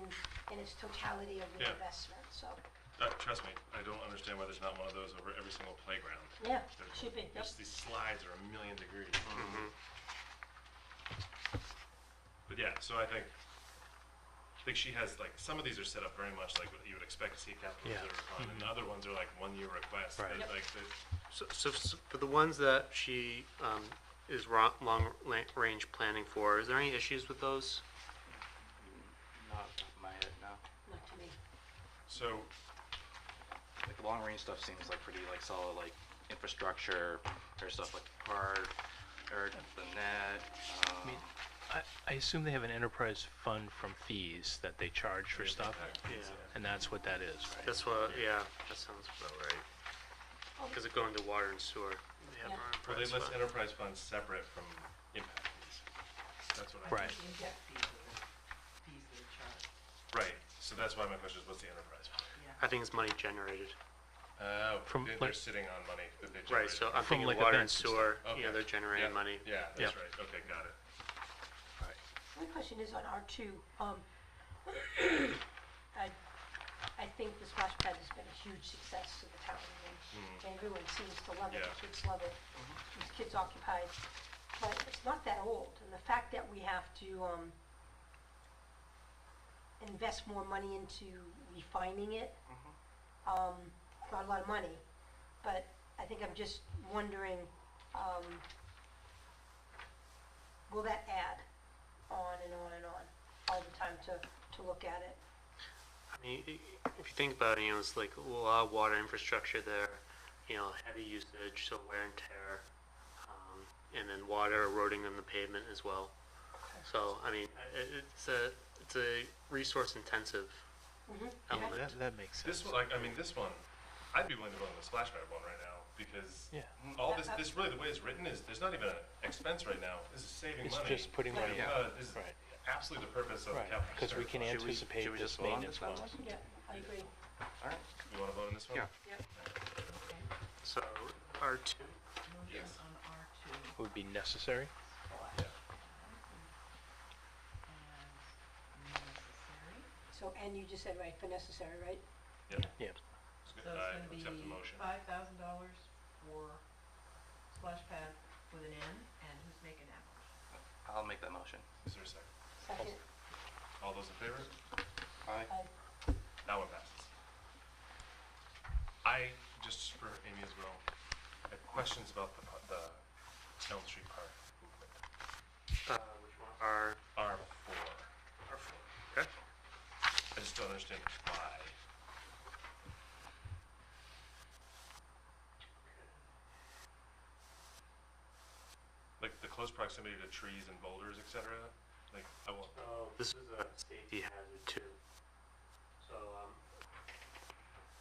in its totality of the Yeah. investment, so, trust me, I don't understand why there's not one of those over every single playground. yeah, There's- should be, yep. These slides are a million degrees. Mm-hmm. But yeah, so I think she has like, some of these are set up very much like what you would expect to see a capital Yeah. reserve fund, and other ones are like 1-year requests. Right. that, Yep. like, So for the ones that she is long-range planning for, is there any issues with those? not off the top of my head, no. Not to me. so, Like the long range stuff seems like pretty like solid, like infrastructure. There's stuff like the park or the net. mean, I assume they have an enterprise fund from fees that they charge for stuff, Yeah. and that's what that is, right? That's what, yeah, that sounds about right. Because it going to water and sewer. They have Yeah. our well, they enterprise list fund. enterprise funds separate from impact fees. That's what I. Right. The inject fees are the fees that are charged, Right, so that's why my question is, what's the enterprise fund? yeah. I think it's money generated. From, they're like- sitting on money that they Right, generated. so I'm From, thinking like, water and events and sewer, Okay. they're generating Yeah, money. Yeah, that's Yeah. right, okay, got it. My question is on R2, I think the splash pad has been a huge success to the town, and everyone seems to love it, Yeah. the kids love it, keeps kids occupied. But it's not that old, and the fact that we have to, invest more money into refining it, not a lot of money, but I think I'm just wondering, will that add on and on and on, all the time to look at it? I mean, if you think about it, you know, it's like a lot of water infrastructure there, you know, heavy usage, so wear and tear, and then water eroding on the pavement as well. So, I mean, it's a resource intensive Mhm. element. That makes sense. This one, like, I mean, this one, I'd be willing to go on the splash pad one right now, because Yeah. all this really, the way it's written is, there's not even an expense right now. This is saving It's money. just putting money out. This is Right. absolutely the purpose of Right, capital because we reserve can fund. anticipate should we this just vote on maintenance this one? cost. Yeah, I agree. All right. You wanna vote on this one? Yeah. Yep, okay. So R2, Motion Yes. on R2 Would be necessary. Yeah. as necessary. So, and you just said, right, for necessary, right? Yep. Yeah. It's good. So I it's accept gonna the be motion. $5,000 for splash pad with an N, and who's making that motion? I'll make that motion. Is there a second? Second. All those in favor? Aye. Now it passes. I, just for Amy as well, I have questions about the Elm Street Park movement. which one? R4. R4. Okay. I just don't understand why. Like the close proximity to trees and boulders, etc. Like, I will. Oh, this is a safety hazard too. So,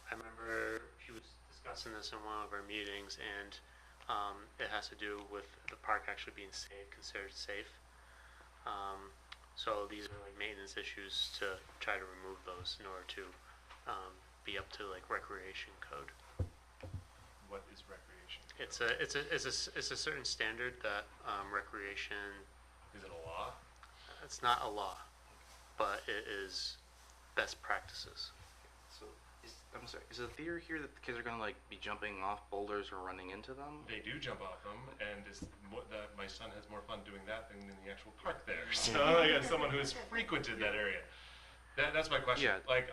I remember he was discussing this in one of our meetings, and it has to do with the park actually being safe, considered safe. So these are like maintenance issues to try to remove those in order to be up to like recreation code. What is recreation? It's a certain standard that recreation. Is it a law? It's not a law, but it is best practices. So, I'm sorry, is the theory here that the kids are gonna like be jumping off boulders or running into them? They do jump off them, and my son has more fun doing that than in the actual park there. So, like, as someone who has frequented that area, that's my question. Yeah, Like,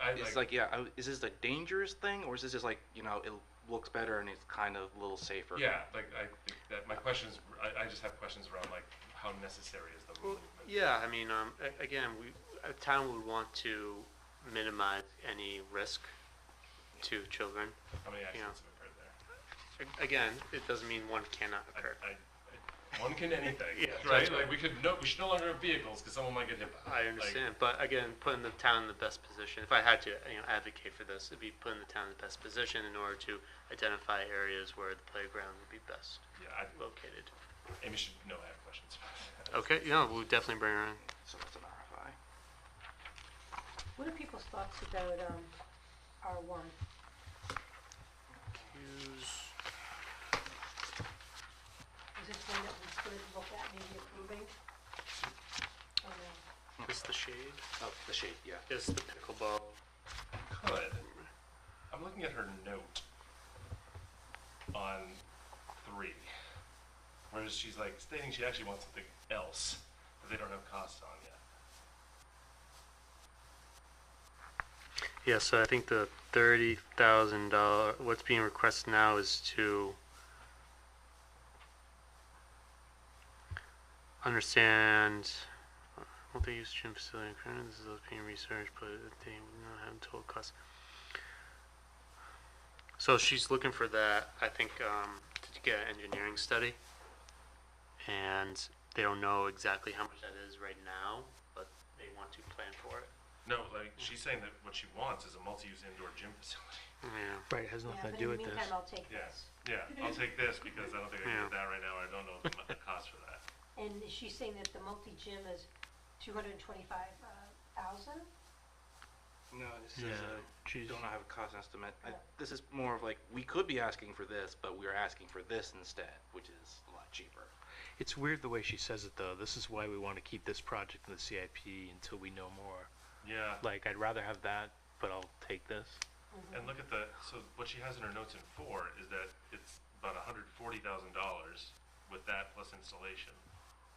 is this a dangerous thing, or is this just like, you know, it looks better and it's kind of a little safer? yeah, like I think that my questions, I just have questions around like how necessary is the movement? Yeah, I mean, again, a town would want to minimize any risk to children. How many accidents have occurred there? Again, it doesn't mean one cannot occur. One can anything, Yeah, right? that's Like we should no longer have vehicles because someone might get hit by it. I understand, but again, putting the town in the best position, if I had to, advocate for this, it'd be putting the town in the best position in order to identify areas where the playground would be best Yeah, located. Amy should know I have questions about that. Okay, yeah, we'll definitely bring her in. So that's an RFI. What are people's thoughts about, R1? Is this one that we could look at maybe approving? Or no? Is the shade? Oh, the shade, yeah. Is the pickleball? Could. I'm looking at her note on 3, whereas she's like stating she actually wants something else that they don't have costs on yet. Yeah, so I think the $30,000, what's being requested now is to understand, multi-use gym facility, this is being researched, but they do not have total cost. So she's looking for that, I think, to get an engineering study. And they don't know exactly how much that is right now, but they want to plan for it. No, like she's saying that what she wants is a multi-use indoor gym facility. Yeah. Right, it has nothing to do with Yeah, this. but in the meantime, I'll take Yeah, this. yeah. I'll take this because I don't think I can Yeah. get that right now. I don't know the cost for that. And she's saying that the multi-gym is 225,000? No, this Yeah, is she's- don't have a cost estimate. Yeah. This is more of like, we could be asking for this, but we're asking for this instead, which is a lot cheaper. It's weird the way she says it though. This is why we want to keep this project in the CIP until we know more. Yeah. Like, I'd rather have that, but I'll take this. And look at so what she has in her notes in 4 is that it's about $140,000 with that plus installation.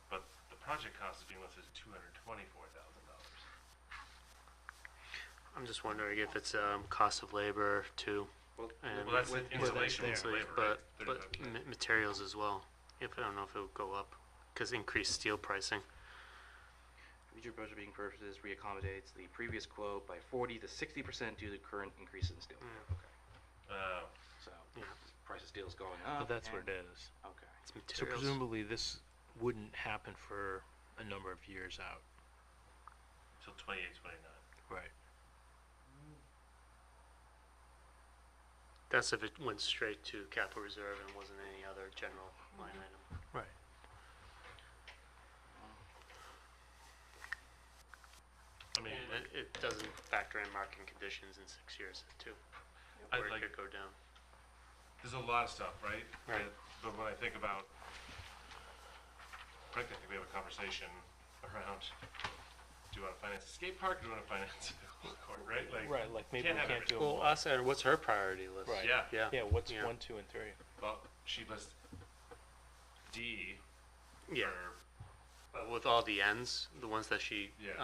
But the project cost is being listed at $224,000. I'm just wondering if it's cost of labor too. Well, And Well, that's With- insulation there. with labor, but right? but 35K. materials as well. If I don't know if it would go up because increased steel pricing. future budgeting purposes reaccommodates the previous quote by 40 to 60% due to current increase in steel. Yeah. Okay. So, Yeah. price of steel is going up. But that's what and- it is. Okay. It's So materials. presumably this wouldn't happen for a number of years out. Till 28, 29. Right. That's if it went straight to capital reserve and wasn't any other general line item. Right. I mean, And it doesn't factor in market conditions in 6 years too, I'd where it like, could go down. there's a lot of stuff, right? Right. But when I think about, frankly, I think we have a conversation around, do you want to finance a skate park, or do you want to finance a pickleball court, right? Right, like maybe we have can't do everything. them Well, all. us, and what's her priority list? Right. Yeah. Yeah. Yeah, what's Yeah. 1, 2, and 3? Well, she lists D Yeah. for, But with all the N's, the ones that she Yeah.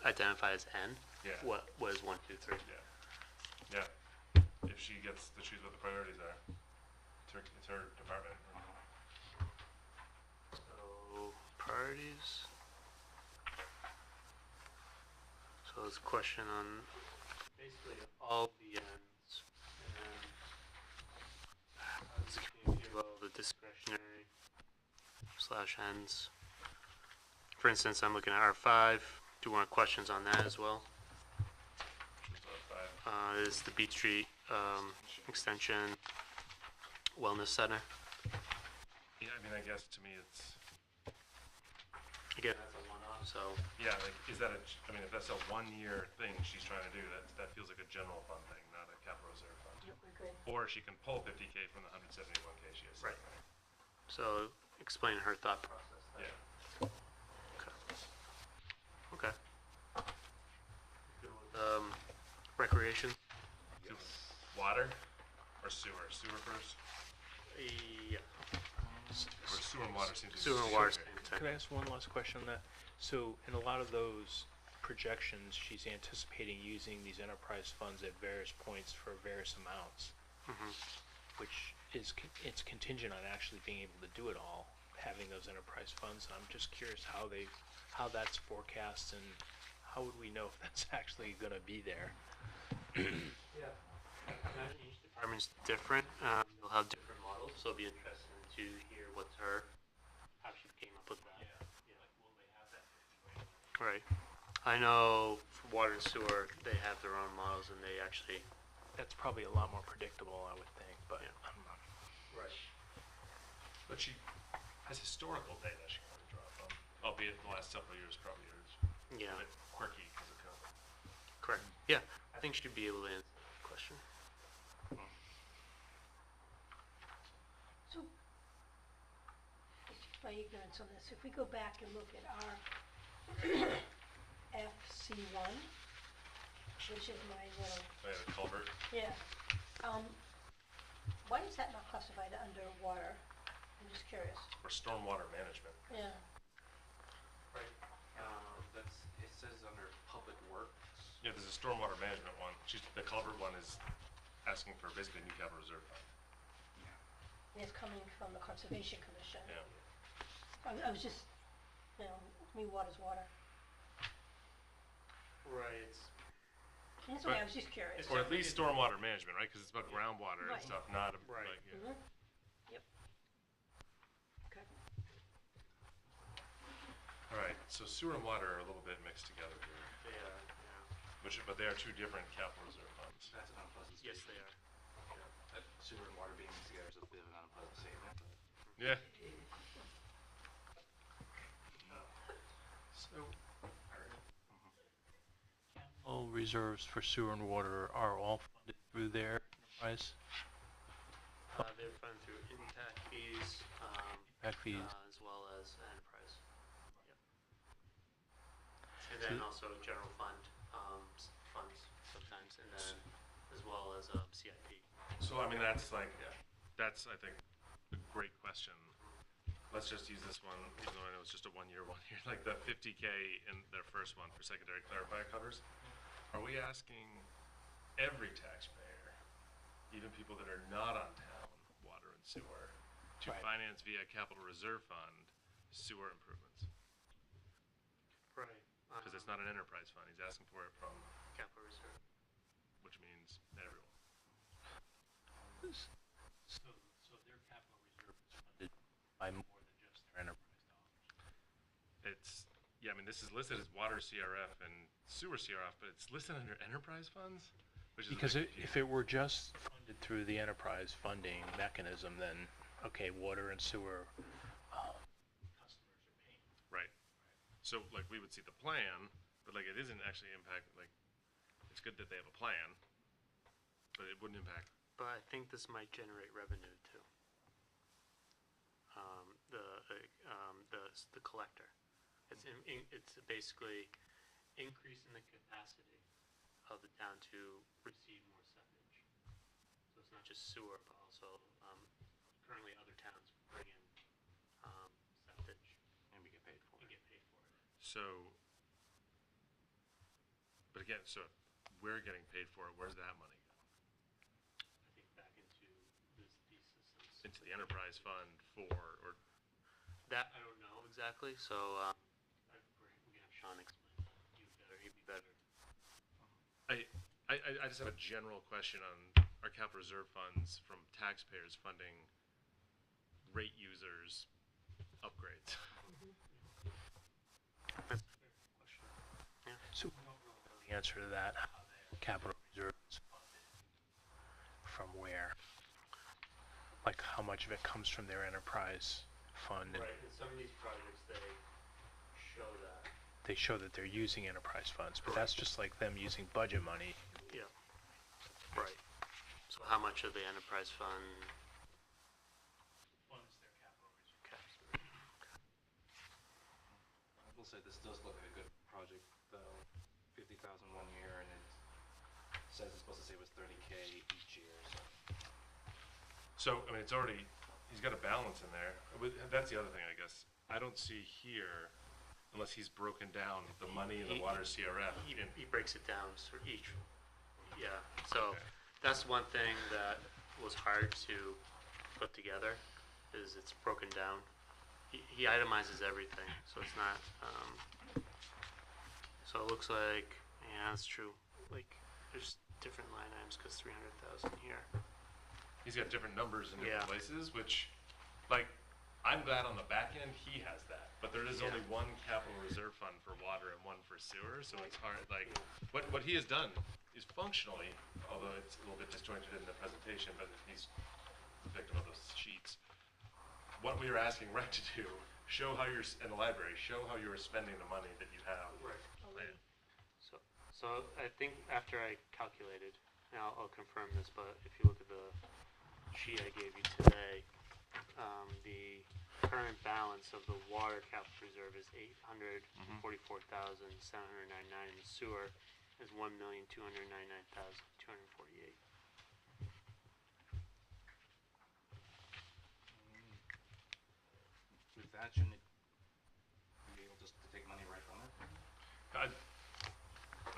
identified as N, yeah, what was 1, 2, 3? yeah. If she gets to choose what the priorities are, it's her department. So priorities. So it's a question on basically all the ends and how does the community feel about the discretionary / ends. For instance, I'm looking at R5. Do you want questions on that as well? She's on 5. Is the Beach Street extension wellness center? Yeah, I mean, I guess to me it's, Again, that's a one-off, so yeah, like, is that I mean, if that's a 1-year thing she's trying to do, that feels like a general fund thing, not a capital reserve fund. Or she can pull 50K from the 171K she has. Right. So explain her thought process there. Yeah. Okay. Good with, recreation? Water or sewer? Sewer first? Yeah. Or sewer and water seems to be. Sewer and water. Could I ask one last question on that? So in a lot of those projections, she's anticipating using these enterprise funds at various points for various amounts, which is, it's contingent on actually being able to do it all, having those enterprise funds. And I'm just curious how that's forecast and how would we know if that's actually gonna be there? Yeah. Each department's different. They'll have different models, so it'll be interesting to hear what's how she came up with that. Like, will they have that? Right. I know for water and sewer, they have their own models and they actually. That's probably a lot more predictable, I would think, but Yeah. I'm not. Right. But she has historical data she can draw from, albeit the last several years probably is Yeah. a bit quirky because of COVID. Correct. Yeah. I think she'd be able to answer that question. So, my ignorance on this, if we go back and look at our FC1, which is my little, Oh, yeah, the culvert. yeah, why is that not classified under water? I'm just curious. Or stormwater management. Yeah. Right. It says under public works. Yeah, there's a stormwater management one. The culvert one is asking for basically a new capital reserve fund. And it's coming from the Conservation Commission. Yeah. I was just, you know, to me, water's water. Right. And that's why I was just curious. Or at least stormwater management, right? Because it's about groundwater and Right. stuff, not Right. like, yeah. Yep. Okay. All right, so sewer and water are a little bit mixed together here, They are. Yeah. but they are two different capital reserve funds. That's an unpleasant Yes, statement. they are. Sewer and water being mixed together is a bit of an unpleasant statement. Yeah. So, all reserves for sewer and water are all funded through their enterprise They're funded through impact fees, impact fees? as well as enterprise. Yep. And then also general fund funds sometimes, and then as well as CIP. So, I mean, that's like, that's, I think, a great question. Let's just use this one, even though I know it's just a one-year, like the 50K in their first one for secondary clarifier covers. Are we asking every taxpayer, even people that are not on town, water and sewer, to Right. finance via capital reserve fund sewer improvements? Right. Because it's not an enterprise fund, he's asking for it from, Capital reserve. which means everyone. So their capital reserve is funded by more than just their enterprise dollars. It's, yeah, I mean, this is listed as water CRF and sewer CRF, but it's listed under enterprise funds? Which is a Because big if it were just funded through the enterprise funding mechanism, then, okay, water and sewer, customers are paying. right. So like we would see the plan, but like it isn't actually impact, like, it's good that they have a plan, but it wouldn't impact. But I think this might generate revenue too. The collector. It's basically increasing the capacity of the town to receive more septage. So it's not just sewer, but also, currently other towns bring in, septage And we get paid for and it. get paid for it. So, but again, so if we're getting paid for it, where's that money go? I think back into these systems. Into the enterprise fund for, or, That, I don't know exactly, so, we can have Sean explain that. He'd be better. I just have a general question on our capital reserve funds from taxpayers funding rate users upgrades. That's a fair question. Yeah. So we don't really know the answer to that, how their capital reserve is funded, from where? Like, how much of it comes from their enterprise fund? And Right, in some of these projects, they show that. they show that they're using enterprise funds, but that's just like them using budget money. Yeah. Right. So how much of the enterprise fund? Funds their capital reserve. Okay. I will say this does look like a good project, though. 50,000 one year, and it says it's supposed to save us 30K each year. So, I mean, it's already, he's got a balance in there. That's the other thing, I guess. I don't see here, unless he's broken down the money in the water CRF. He breaks it down for each. Yeah, so Okay. that's one thing that was hard to put together, is it's broken down. He itemizes everything, so it's not, so it looks like, yeah, that's true. Like, there's different line items, cause 300,000 here. He's got different numbers in different Yeah. places, which, like, I'm glad on the back end he has that, but there is Yeah. only one capital reserve fund for water and one for sewer, so it's hard, like, what he has done is functionally, although it's a little bit disjointed in the presentation, but he's the victim of those sheets. What we are asking Rec to do, show how you're, in the library, show how you are spending the money that you have. Right. So I think after I calculated, and I'll confirm this, but if you look at the sheet I gave you today, the current balance of the water capital reserve is 844,799, and the sewer is 1,299,248. With that, shouldn't it be able just to take money right from it?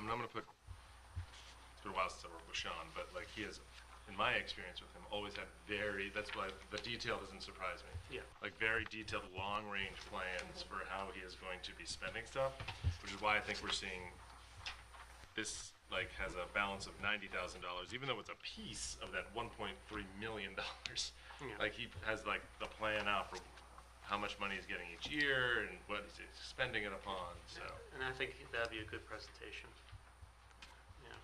I'm gonna put, it's been a while since I worked with Sean, but like he has, in my experience with him, always had that's why the detail doesn't surprise me. Yeah. Like very detailed, long-range plans for how he is going to be spending stuff, which is why I think we're seeing this like has a balance of $90,000, even though it's a piece of that $1.3 million. Yeah. Like he has like the plan out for how much money he's getting each year and what he's spending it upon, so. And I think that'd be a good presentation. Yeah.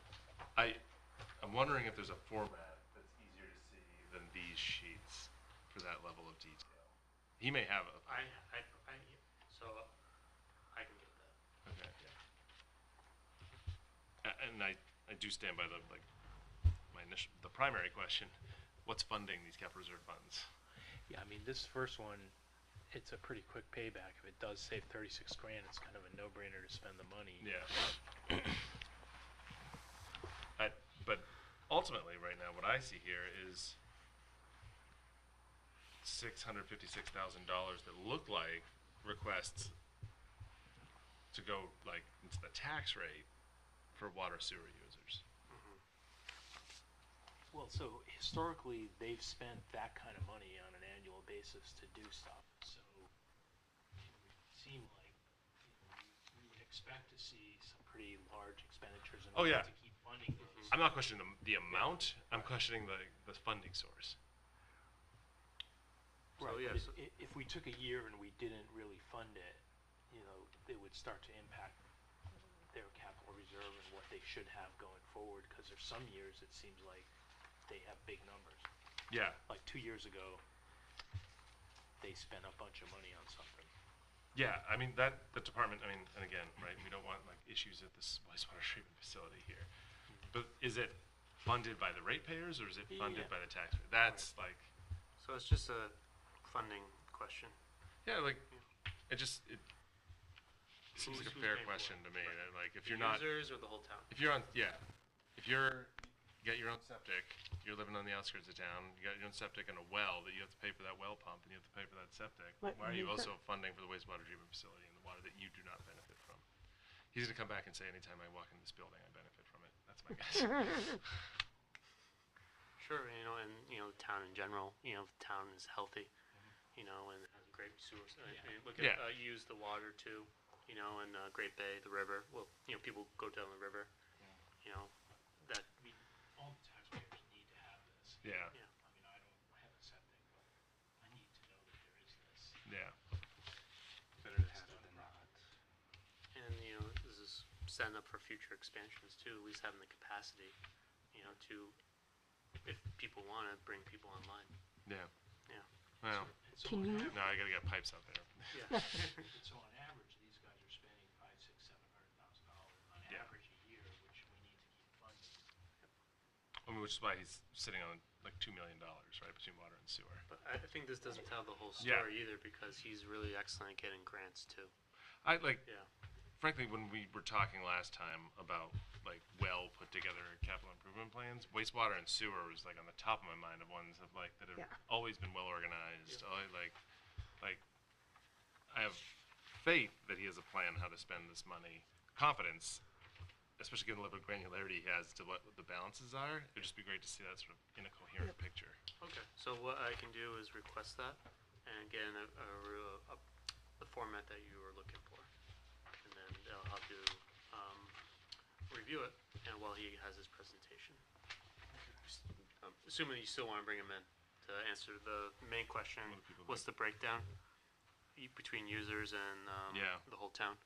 I'm wondering if there's a format that's easier to see than these sheets for that level of detail. He may have a, So I can get that. okay. And I do stand by the, like, the primary question, what's funding these capital reserve funds? Yeah, I mean, this first one, it's a pretty quick payback. If it does save 36 grand, it's kind of a no-brainer to spend the money. Yeah. But ultimately, right now, what I see here is $656,000 that look like requests to go like into the tax rate for water sewer users. Well, so historically, they've spent that kind of money on an annual basis to do stuff. So it would seem like we would expect to see some pretty large expenditures in Oh, order yeah. to keep funding those. I'm not questioning the amount. I'm questioning the funding source. So, Right, yeah, but so- if we took a year and we didn't really fund it, you know, it would start to impact their capital reserve reserve and what they should have going forward, because there's some years it seems like they have big numbers. Yeah, Like 2 years ago, they spent a bunch of money on something. yeah, I mean, the department, I mean, and again, right, we don't want like issues at this wastewater treatment facility here. But is it funded by the ratepayers or is it funded Yeah. by the taxpayer? That's like, So it's just a funding question. yeah, like, it seems like a Who's fair paying for question it? to me, Right. that, like, if The you're not, users or the whole town? if you're on, yeah, if you get your own septic, you're living on the outskirts of town, you got your own septic and a well that you have to pay for that well pump and you have to pay for that septic. Right, Why are you you've got- also funding for the wastewater treatment facility and the water that you do not benefit from? He's gonna come back and say anytime I walk in this building, I benefit from it. That's my guess. Sure, and the town in general, the town is healthy, and has great sewers. I mean, look at, Yeah. use the water too, and Great Bay, the river. Well, people go down the river, that, I mean, all the taxpayers need to have this. Yeah, yeah. I mean, I don't have a septic, but I need to know that there is this. yeah. Better to have it than not. And, this is setting up for future expansions too, at least having the capacity, to, if people want to, bring people online. Yeah. Yeah. Well, And so Can on you- average- no, I gotta get pipes out there. Yeah. And so on average, these guys are spending $500,000-$700,000 on Yeah. average a year, which we need to keep funding. I mean, which is why he's sitting on like $2 million, right, between water and sewer. But I think this doesn't tell the whole Yeah. story either, because he's really excellent at getting grants too. I like, Yeah. frankly, when we were talking last time about like well put together capital improvement plans, wastewater and sewer was like on the top of my mind of ones of like that have Yeah. always been well organized. Like I have faith that he has a plan how to spend this money. Confidence, especially given the level of granularity he has to what the balances are. It'd just be great to see that sort of in a coherent picture. Okay, so what I can do is request that and get in the format that you were looking for. And then they'll help you review it and while he has his presentation. Assuming you still want to bring him in to answer the main question, What do people what's the breakdown between users and Yeah. the whole town?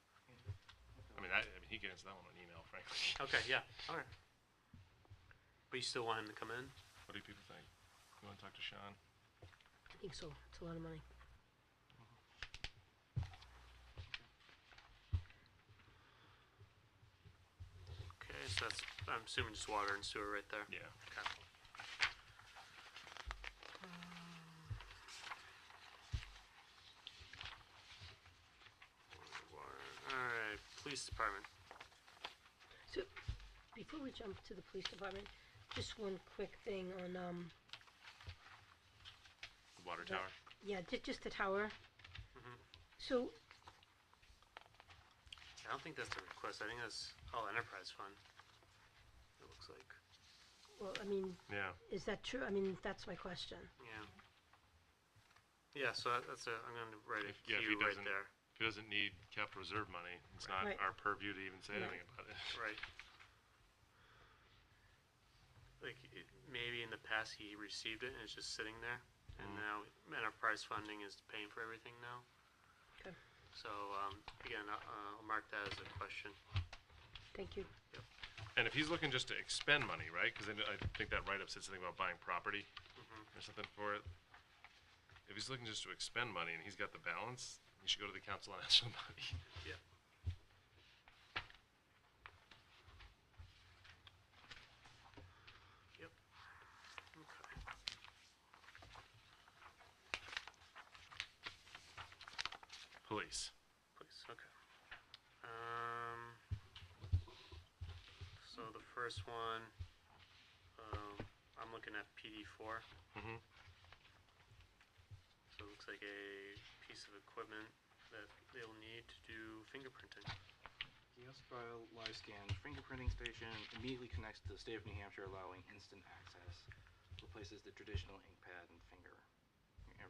I mean, he can answer that one on email, frankly. Okay, yeah, all right. But you still want him to come in? What do people think? You want to talk to Sean? I think so. It's a lot of money. Okay, so that's, I'm assuming just water and sewer right there? Yeah. Okay. Alright, police department. So, before we jump to the police department, just one quick thing on, The water that- tower. yeah, just the tower. Mhm. So, I don't think that's the request, I think that's all enterprise fund. It looks like, well, I mean, Yeah. is that true? I mean, that's my question. yeah. Yeah, so that's I'm gonna write a If he Q right doesn't, there, if he doesn't need capital reserve money, it's not Right. our purview to even say Right. anything about it. right. Like, maybe in the past he received it and it's just sitting there, and now enterprise funding is paying for everything now. Okay. So, again, I'll mark that as a question. Thank you. And if he's looking just to expend money, right? Because I think that write-up said something about buying property or something for it. If he's looking just to expend money and he's got the balance, he should go to the council and ask for the money. Yeah. Yep. Okay. Police. Please, okay. So the first one, I'm looking at PD4. Mm-hmm. So it looks like a piece of equipment that they'll need to do fingerprinting. The Spile Live Scan fingerprinting station immediately connects to the state of New Hampshire, allowing instant access. Replaces the traditional ink pad and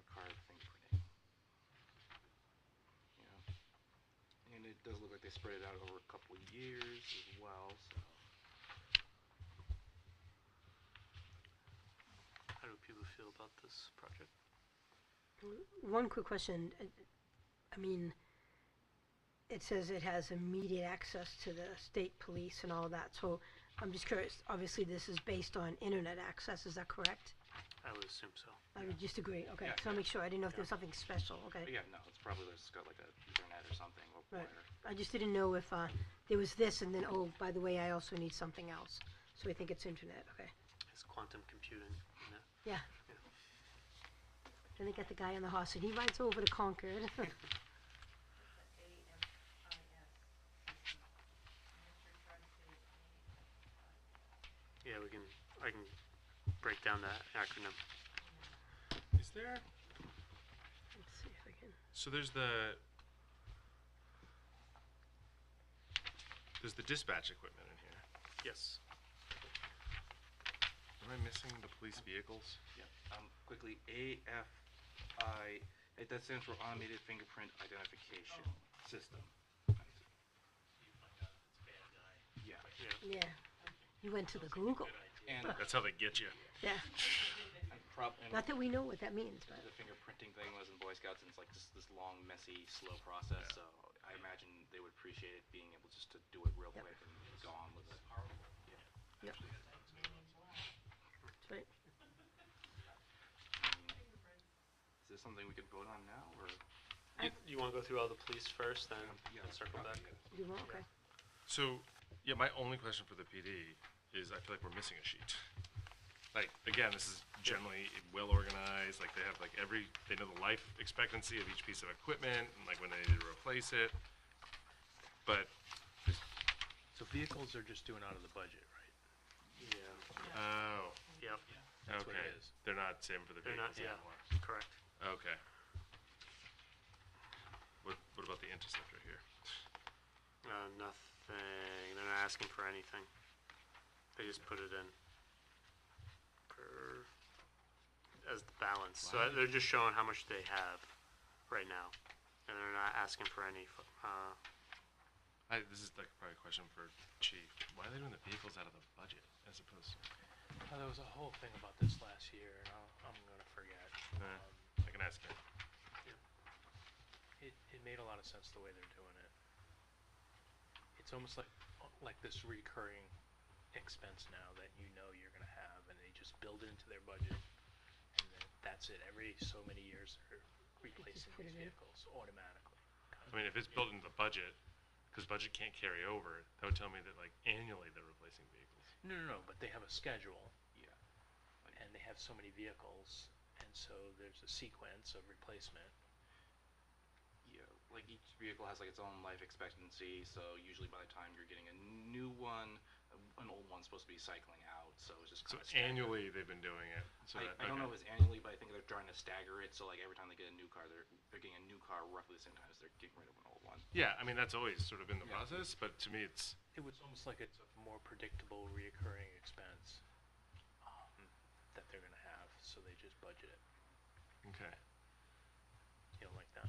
card fingerprinting. Yeah. And it does look like they spread it out over a couple of years as well, so. How do people feel about this project? One quick question. I mean, it says it has immediate access to the state police and all of that, so I'm just curious, obviously this is based on internet access, is that correct? I would assume so. I would just agree, okay, Yeah, so I'll make sure, I didn't know if there was something special, But okay? yeah, no, it's probably just got like a Ethernet or something, or Right, wire. I just didn't know if, there was this, and then, oh, by the way, I also need something else, so I think it's internet, okay? It's quantum computing. You know? Yeah. Yeah. Then they got the guy on the horse, and he rides over to Concord. It's the AMIS system. I'm not sure tri-state AMIS. Yeah, I can break down that acronym. Is there, Let's see if I can. so there's the dispatch equipment in here. Yes. Am I missing the police vehicles? Yeah, quickly, AFI, that stands for Automated Fingerprint Identification System. Yeah, Yeah, you went to the Google. and That's how they get you. Yeah, and not that we know what that means, but the fingerprinting thing was in Boy Scouts, and it's like this long, messy, slow process, so I imagine they would appreciate it being able just to do it real Yep. quick and go on with it. yep. That's right. Is this something we could vote on now, or? You want to go through all the police first, then Yeah, circle back? You want, okay. So, yeah, my only question for the PD is I feel like we're missing a sheet. Like, again, this is generally well organized, like they have like they know the life expectancy of each piece of equipment and like when they need to replace it. But, So vehicles are just doing out of the budget, right? Yeah. oh, Yep. That's what okay. it is. They're not saving for the They're not. vehicles Yeah. anymore. Correct. Okay. What about the interceptor here? Nothing. They're not asking for anything. They just put it in as the balance. So they're just showing how much they have right now, and they're not asking for any. This is like probably a question for Chief. Why are they doing the vehicles out of the budget as opposed to? There was a whole thing about this last year, and I'm gonna forget. I can ask him. It made a lot of sense the way they're doing it. It's almost like this recurring expense now that you know you're gonna have, and they just build it into their budget, and then that's it. Every so many years they're replacing put these it in. vehicles automatically. I mean, if it's built into the budget, because budget can't carry over, that would tell me that like annually they're replacing vehicles. No, but they have a schedule, Yeah. and they have so many vehicles, and so there's a sequence of replacement. Yeah, like each vehicle has like its own life expectancy, so usually by the time you're getting a new one, an old one's supposed to be cycling out, so it's just So kind of annually they've been doing it. So I that, don't know okay. if it's annually, but I think they're trying to stagger it, so like every time they get a new car, they're getting a new car roughly the same time as they're getting rid of an old one. Yeah, I mean that's always sort of been the Yeah. process, but to me it's It was almost like it's a more predictable, reoccurring expense that they're gonna have, so they just budget it. okay. You know, like that.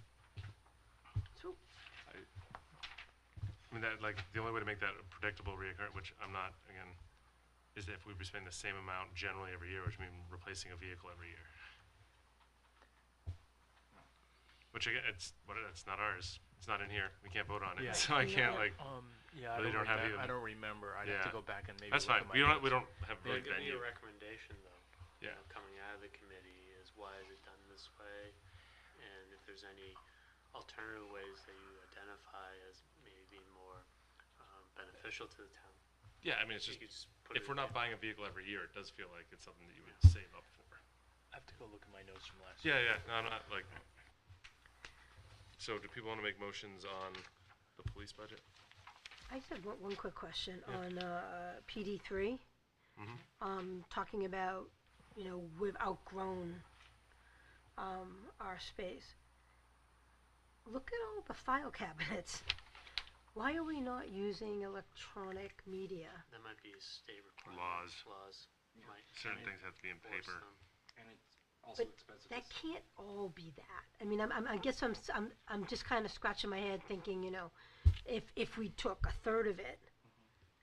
So, I mean that like the only way to make that a predictable reoccurring, which I'm not again, is that if we spend the same amount generally every year, which means replacing a vehicle every year. Which again, it's not ours. It's not in here. We can't vote on it, Yeah. so I can't like. Yeah, But they don't have even- I don't remember. I'd have Yeah. to go back and maybe That's look fine. at my We don't. notes. We don't have They'll really give you venue. a recommendation though. Yeah. You know, coming out of the committee is why is it done this way, and if there's any alternative ways that you identify as maybe being more beneficial to the town. Yeah, I mean it's You just could just put if it we're not in. buying a vehicle every year, it does feel like it's something that you would save up for. I have to go look at my notes from last year. Yeah, yeah. No, I'm not like. So, do people want to make motions on the police budget? I just have one quick question Yeah. on, PD3. Mm-hmm. Talking about, you know, we've outgrown, our space. Look at all the file cabinets. Why are we not using electronic media? That might be state requirements. Laws. Might Certain things have to be in force paper. them. And it's also But expensive. that can't all be that. I mean, I guess I'm just kind of scratching my head thinking, you know, if we took a third of it,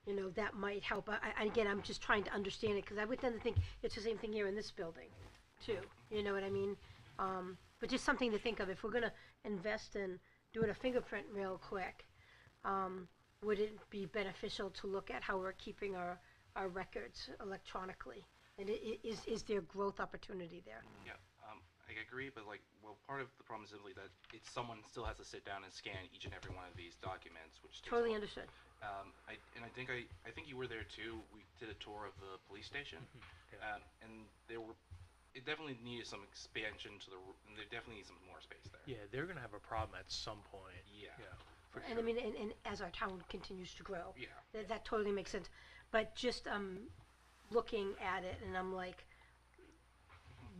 you know, that might help. Again, I'm just trying to understand it, because I would tend to think it's the same thing here in this building, too. You know what I mean? But just something to think of. If we're gonna invest in doing a fingerprint real quick, would it be beneficial to look at how we're keeping our records electronically? And is there growth opportunity there? Yeah, I agree, but like, well, part of the problem is simply that it's someone still has to sit down and scan each and every one of these documents, which takes a Totally while. understood. I think you were there too. We did a tour of the police station, Yeah. and it definitely needed some expansion to and there definitely needs some more space there. Yeah, they're gonna have a problem at some point. Yeah. For And sure. I mean, and as our town continues to grow, Yeah. that totally makes sense. But just looking at it, and I'm like,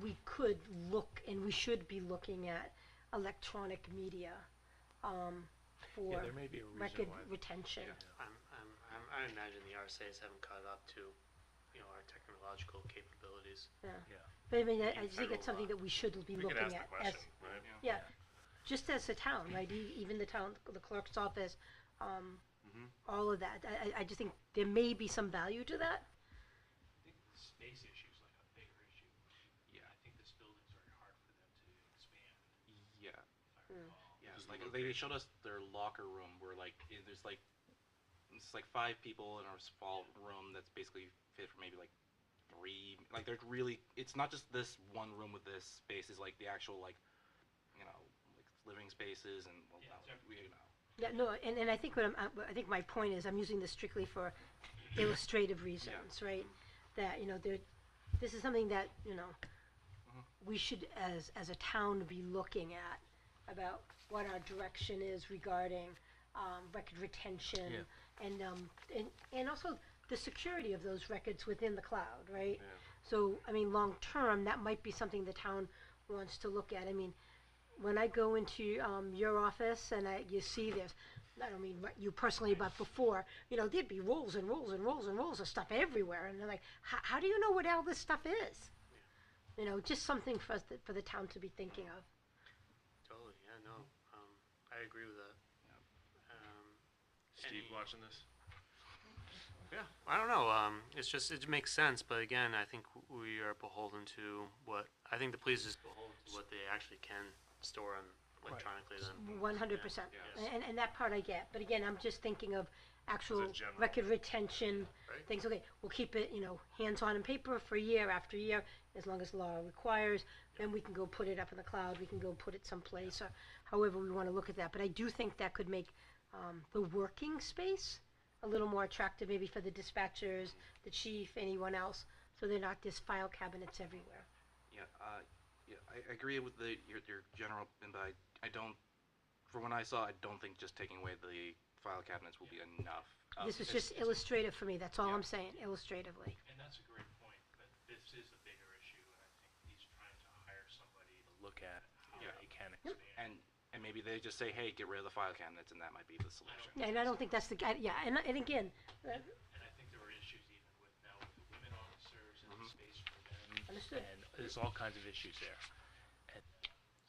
we could look, and we should be looking at electronic media for Yeah, there may be a reason record why. retention. Yeah. I imagine the RSA's haven't caught up to, our technological capabilities. Yeah. Yeah. But I mean, I In just think it's federal something law. that we should be We looking could ask the at. question, right? Yeah, just as a town, right? Even the town, the clerk's office, all of that. I just think there may be some value to that. I think the space issue is like a bigger issue. Yeah. I think this building's very hard for them to expand, Yeah. if I recall. Yeah, like they showed us their locker room where there's like it's like 5 people in a small room that's basically fit for maybe like 3. Like they're really it's not just this one room with this space. It's like the actual like like living spaces and well, Yeah, no, we Yeah, no, and I think I think my point is I'm using this strictly for illustrative reasons, right? That this is something that we should as a town be looking at about what our direction is regarding record retention and also the security of those records within the cloud, right? Yeah. So I mean, long term, that might be something the town wants to look at. I mean, when I go into your office and you see this, I don't mean you personally, but before, there'd be rolls and rolls and rolls and rolls of stuff everywhere, and they're like, how do you know what all this stuff is? Just something for us for the town to be thinking of. Totally, yeah, no, I agree with that. Steve watching this? Yeah, I don't know. It's just it makes sense, but again, I think we are beholden to I think the police is beholden to what they actually can store on electronically. Then 100%. Yes. And that part I get. But again, I'm just thinking of actual As a general. record retention Right. things. Okay, we'll keep it, hands-on and paper for year after year, as long as law requires. Then we can go put it up in the cloud. We can go put it someplace, or however we want to look at that. But I do think that could make the working space a little more attractive, maybe for the dispatchers, the chief, anyone else, so they're not just file cabinets everywhere. Yeah, I agree with your general, but I don't. From what I saw, I don't think just taking away the file cabinets will be enough. This is just illustrative for me. That's all Yeah. I'm saying, illustratively. And that's a great point, but this is a bigger issue, and I think he's trying to hire somebody to look at how Yeah. they can expand. And maybe they just say, hey, get rid of the file cabinets, and that might be the solution. Yeah, and I don't think that's the guy. Yeah, and again, And I think there were issues even with now with the women officers and the space for them. Understood. And there's all kinds of issues there. And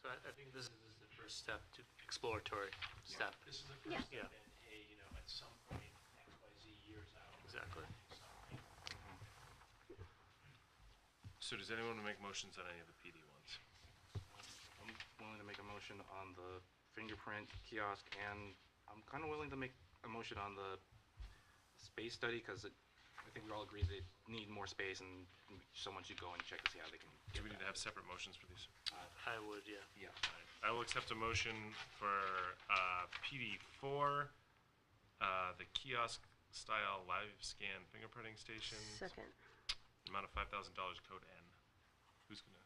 So I think this is the first step to exploratory step. this is the Yeah. first step, and hey, at some point, XYZ years out. Exactly. something. So does anyone want to make motions on any of the PD ones? I'm willing to make a motion on the fingerprint kiosk, and I'm kind of willing to make a motion on the space study, because I think we all agree they need more space, and someone should go and check to see how they can Do get we need that. to have separate motions for these? I would, yeah. Yeah. I will accept a motion for PD4, the kiosk-style live scan fingerprinting station. second. Amount of $5,000, code N. Who's gonna?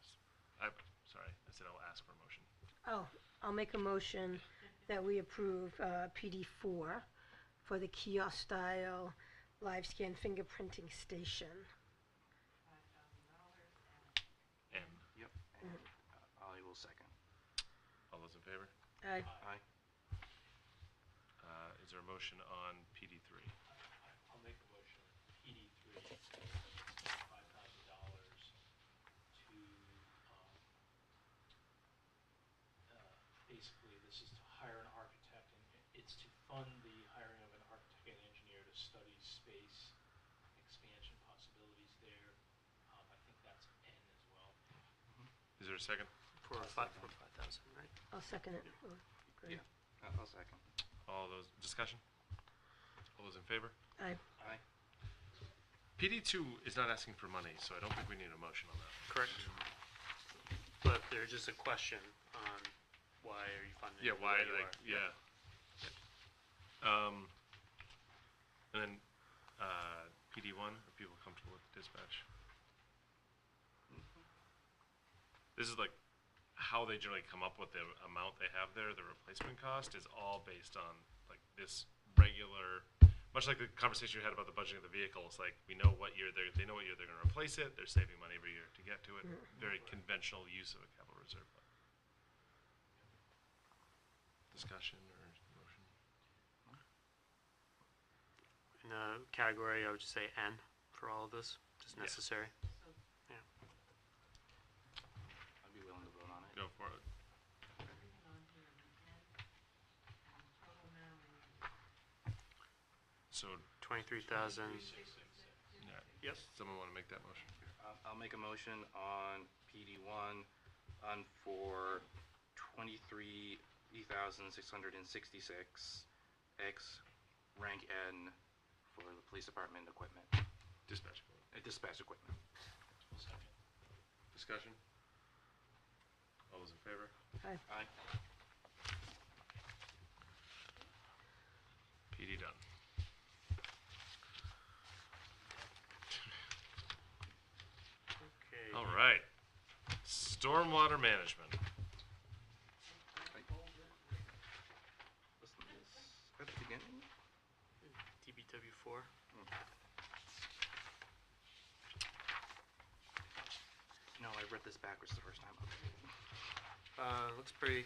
Sorry, I said I'll ask for a motion. Oh, I'll make a motion that we approve PD4 for the kiosk-style live scan fingerprinting station. N. Yep. And I will second. All those in favor? Aye. Aye. Is there a motion on PD3? I'll make a motion, PD3, $5,000 to, basically, this is to hire an architect, and it's to fund the hiring of an architect and engineer to study space expansion possibilities there. I think that's N as well. Is there a second? For 5,000, right? I'll second it. Oh, great. Yeah. I'll second. All those, discussion? All those in favor? Aye. PD2 is not asking for money, so I don't think we need a motion on that. Correct. But there's just a question on why are you funding it Yeah, the why, way you like, are. yeah. And then, PD1, are people comfortable with dispatch? This is like, how they generally come up with the amount they have there, the replacement cost is all based on, like, this regular, much like the conversation you had about the budgeting of the vehicle, it's like, we know what year they know what year they're gonna replace it, they're saving money every year to get to it, very conventional use of a capital reserve fund. Discussion or motion? In the category, I would just say N for all of this, just Yeah. necessary. I'd be willing to vote on it. Go for it. Everything on here, the end, and the total amount is So, 23,000. yeah, Yep. someone wanna make that motion? I'll make a motion on PD1 on for 23,666 X rank N for the police department equipment, Dispatch. dispatch equipment. Discussion? All those in favor? Aye. PD done. Okay. All right. Stormwater management. Wasn't this at the beginning? DBW4. No, I read this backwards the first time. Looks pretty,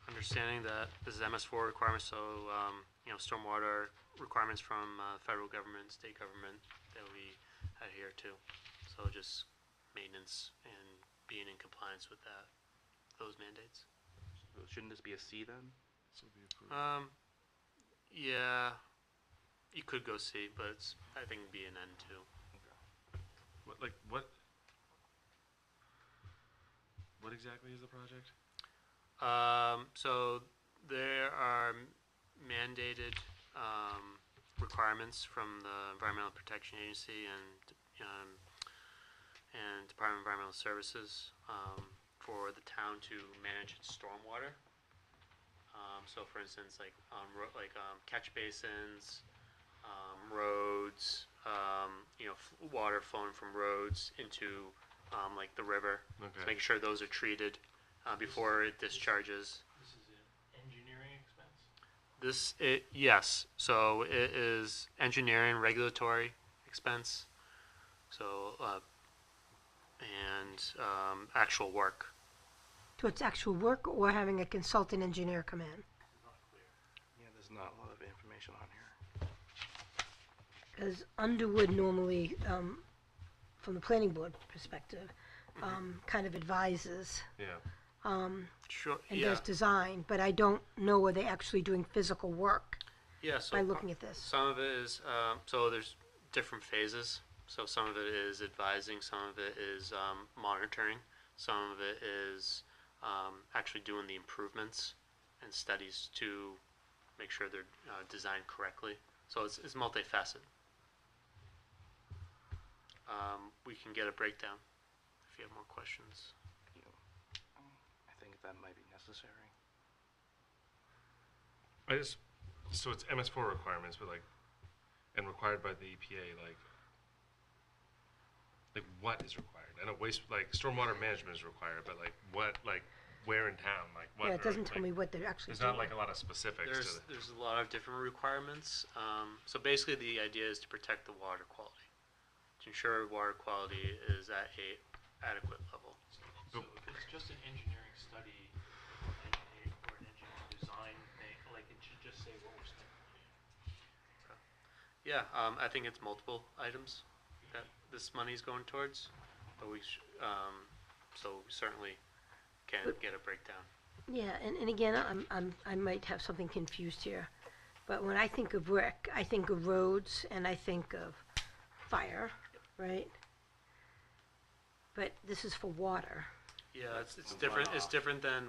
understanding that this is MS4 requirements, so, stormwater requirements from federal government, state government that we adhere to. So just maintenance and being in compliance with those mandates. So shouldn't this be a C then? This will be approved. Yeah, you could go C, but I think it'd be an N too. What exactly is the project? So there are mandated requirements from the Environmental Protection Agency and Department of Environmental Services for the town to manage its stormwater. So, for instance, catch basins, roads, water flowing from roads into the river. Okay. To make sure those are treated before it discharges. This is an engineering expense? Yes, so it is engineering, regulatory expense, so, and actual work. So it's actual work or having a consultant engineer come in? Yeah, there's not a lot of information on here. Because Underwood normally, from the planning board perspective, kind of advises Yeah. Sure, and yeah, does design, but I don't know are they actually doing physical work yeah, so. by looking at this. Some of it is, so there's different phases. So some of it is advising, some of it is monitoring, some of it is actually doing the improvements and studies to make sure they're designed correctly. So it's multifaceted. We can get a breakdown if you have more questions. I think that might be necessary. So it's MS4 requirements, but and required by the EPA, like what is required? I know stormwater management is required, but where in town, what? Yeah, it doesn't tell me what they're actually There's doing. not a lot of specifics to it. There's a lot of different requirements. So basically the idea is to protect the water quality, to ensure water quality is at a adequate level. So if it's just an engineering study or an engineering design thing, it should just say what we're spending money on. Yeah, I think it's multiple items that this money is going towards, but so we certainly can get a breakdown. Yeah, and again, I might have something confused here, but when I think of RIC, I think of roads and I think of fire, right? But this is for water. Yeah, it's different. It's different than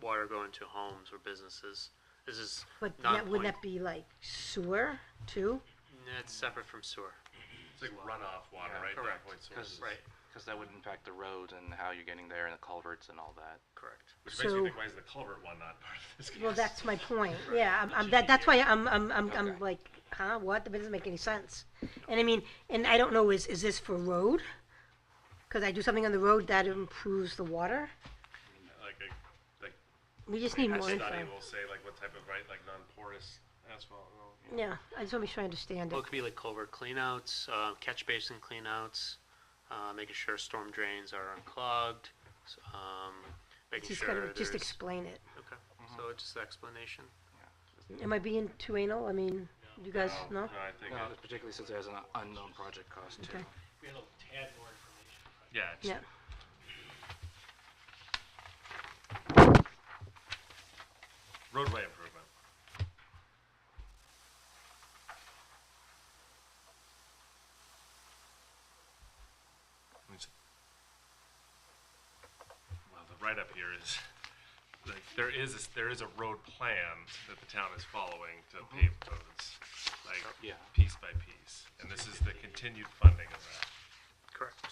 water going to homes or businesses. This is But non-point. wouldn't that be like sewer too? It's separate from sewer. It's like runoff water, Yeah, right? correct. Non-point Because sources. Right. that would impact the roads and how you're getting there and the culverts and all that. Correct. Which makes me So- think, why is the culvert one not part of this case? Well, that's my point. Yeah, that's why I'm Okay. like, huh, what? That doesn't make any sense. And I mean, and I don't know, is this for road? Cause I do something on the road that improves the water? Like We just need a more study info. will say like what type of, right, like non-porous asphalt. Yeah, I just wanna make sure I understand Well, it. it could be like culvert cleanouts, catch basin cleanouts, making sure storm drains are unclogged, making Just sure gotta, there's. just explain it. Okay, so it's just an explanation. Am I being too anal? I mean, you guys, no? No, I think, No, particularly since there's an unknown project cost too. Okay. We had a tad more information. yeah, it's Yeah. roadway improvement. Well, the write-up here is, like, there is a road plan that the town is following to pave roads, like, Yeah. piece by piece. And this is the continued funding of that. Correct.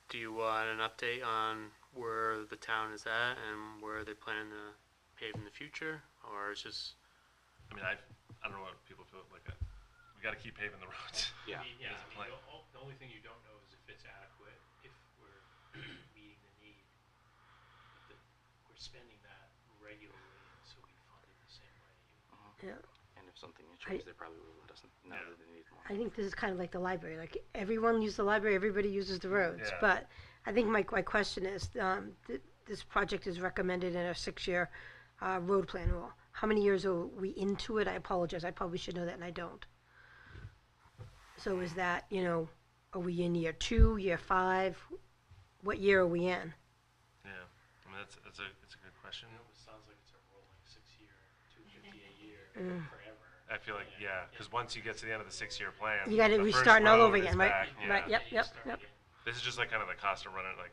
Do you want an update on where the town is at and where they plan to pave in the future, or it's just, I mean, I don't know what people feel like, we gotta keep paving the roads. Yeah. Yeah, As a I plan. mean, the only thing you don't know is if it's adequate, if we're meeting the need. But we're spending that regularly, so we fund it the same way. Yeah. And if something changed, they probably would let us know Yeah. that they need more. I think this is kind of like the library. Like everyone uses the library, everybody uses the roads. Yeah. But I think my question is, this project is recommended in our 6-year road plan rule. How many years are we into it? I apologize. I probably should know that, and I don't. So is that, are we in year 2, year 5? What year are we in? Yeah, I mean, it's a good question. It almost sounds like it's a rolling 6-year, 250 a year, forever. I feel like, yeah, because once you get to the end of the 6-year plan, You got to the first restart all road over is again, right? back, yeah. Right. Yep. You Yep. start Yep. again. This is just like kind of the cost of running, like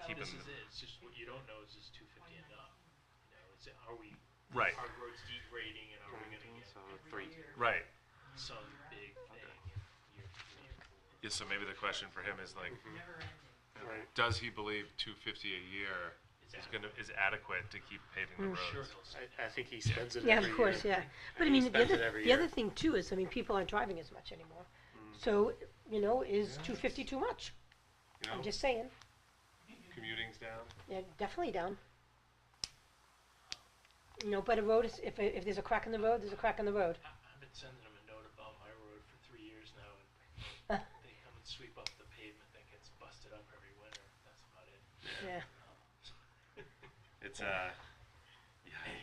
keeping This the, is it, it's just what you don't know is 250 enough? Is it, are we, right, are roads degrading and are we gonna get So 3. right. some big thing in year 3 or 4? Yeah, so maybe the question for him is like, Never ending. right, does he believe 250 a year is adequate to keep paving the Sure, roads? I think he spends it Yeah, every of course, year. yeah. But I He mean, the spends it other, every the year. other thing too is, I mean, people aren't driving as much anymore. So, is 250 too much? You know, I'm just saying. commuting's down. Yeah, definitely down. But a road is, if there's a crack in the road, there's a crack in the road. I've been sending them a note about my road for 3 years now, and they come and sweep up the pavement that gets busted up every winter. That's about it. Yeah. It's yeah,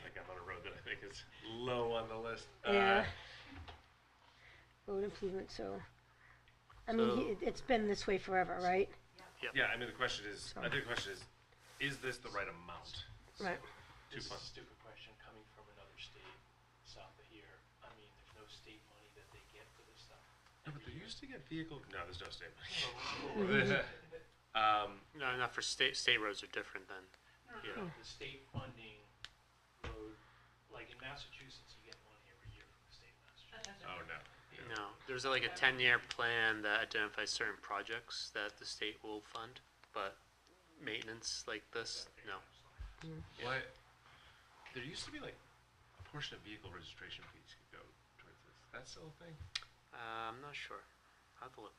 like I'm on a road that I think is low on the list. Yeah. Road improvement, so. I mean, it's been this way forever, right? Yeah, I mean the question is, So- I think the question is this the right amount? Right. This is a stupid question coming from another state south of here. I mean, there's no state money that they get for this stuff. No, but they used to get vehicle. No, there's no state Mm-hmm. money. No, not for state roads are different than, you know. The state funding road, like in Massachusetts, you get money every year from the state of Massachusetts. Oh no. No, there's like a 10-year plan that identifies certain projects that the state will fund, but maintenance like this, no. What? There used to be like a portion of vehicle registration fees could go towards this. That's still a thing. I'm not sure. I'll have to look.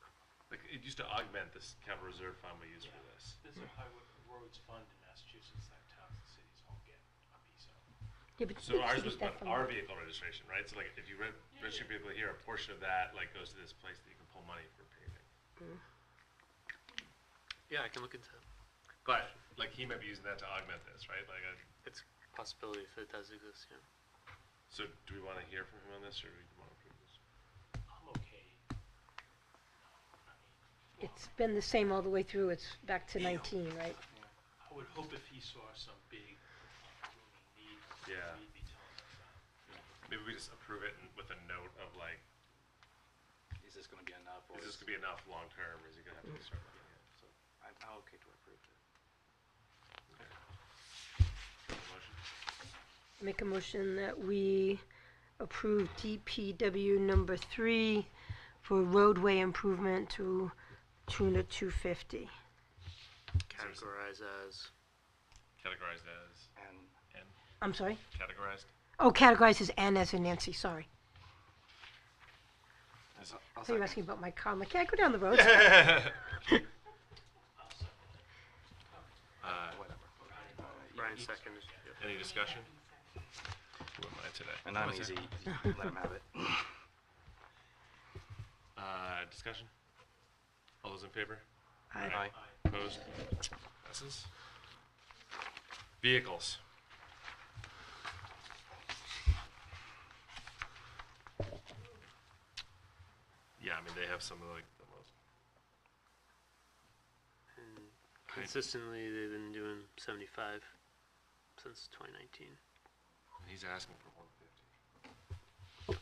Like it used to augment this capital reserve fund we use for this. There's a highway roads fund in Massachusetts that towns and cities all get a piece of. Yeah, but So you ours get was that from- our vehicle registration, right? So like if you register a vehicle here, a portion of that like goes to this place that you can pull money for paving. Yeah, I can look into it. But like he might be using that to augment this, right? Like, It's a possibility if it does exist, yeah. so do we want to hear from him on this, or do we want to approve this? I'm okay. I mean, It's been the same all the way through. It's back to 19, right? I would hope if he saw some big looming need, Yeah. he'd be telling us that. Maybe we just approve it with a note of like, Is this gonna be enough, or Is this gonna be enough long-term, or is he gonna have to start looking at it? So, I'm okay to approve it. motion? Make a motion that we approve DPW number 3 for roadway improvement to tune of $250. Categorize as. Categorized as, And I'm sorry? categorized? Oh, categorized as N as in Nancy, sorry. I'll So you're second. asking about my car. I'm like, yeah, I go down the road. Whatever. Brian seconded. Any discussion? Who am I today? And I'm What's that? easy. Let him have it. Discussion? All those in favor? Aye. Opposed? Passes. Vehicles. Yeah, I mean, they have some of like the most. And consistently, they've been doing 75 since 2019. He's asking for 150.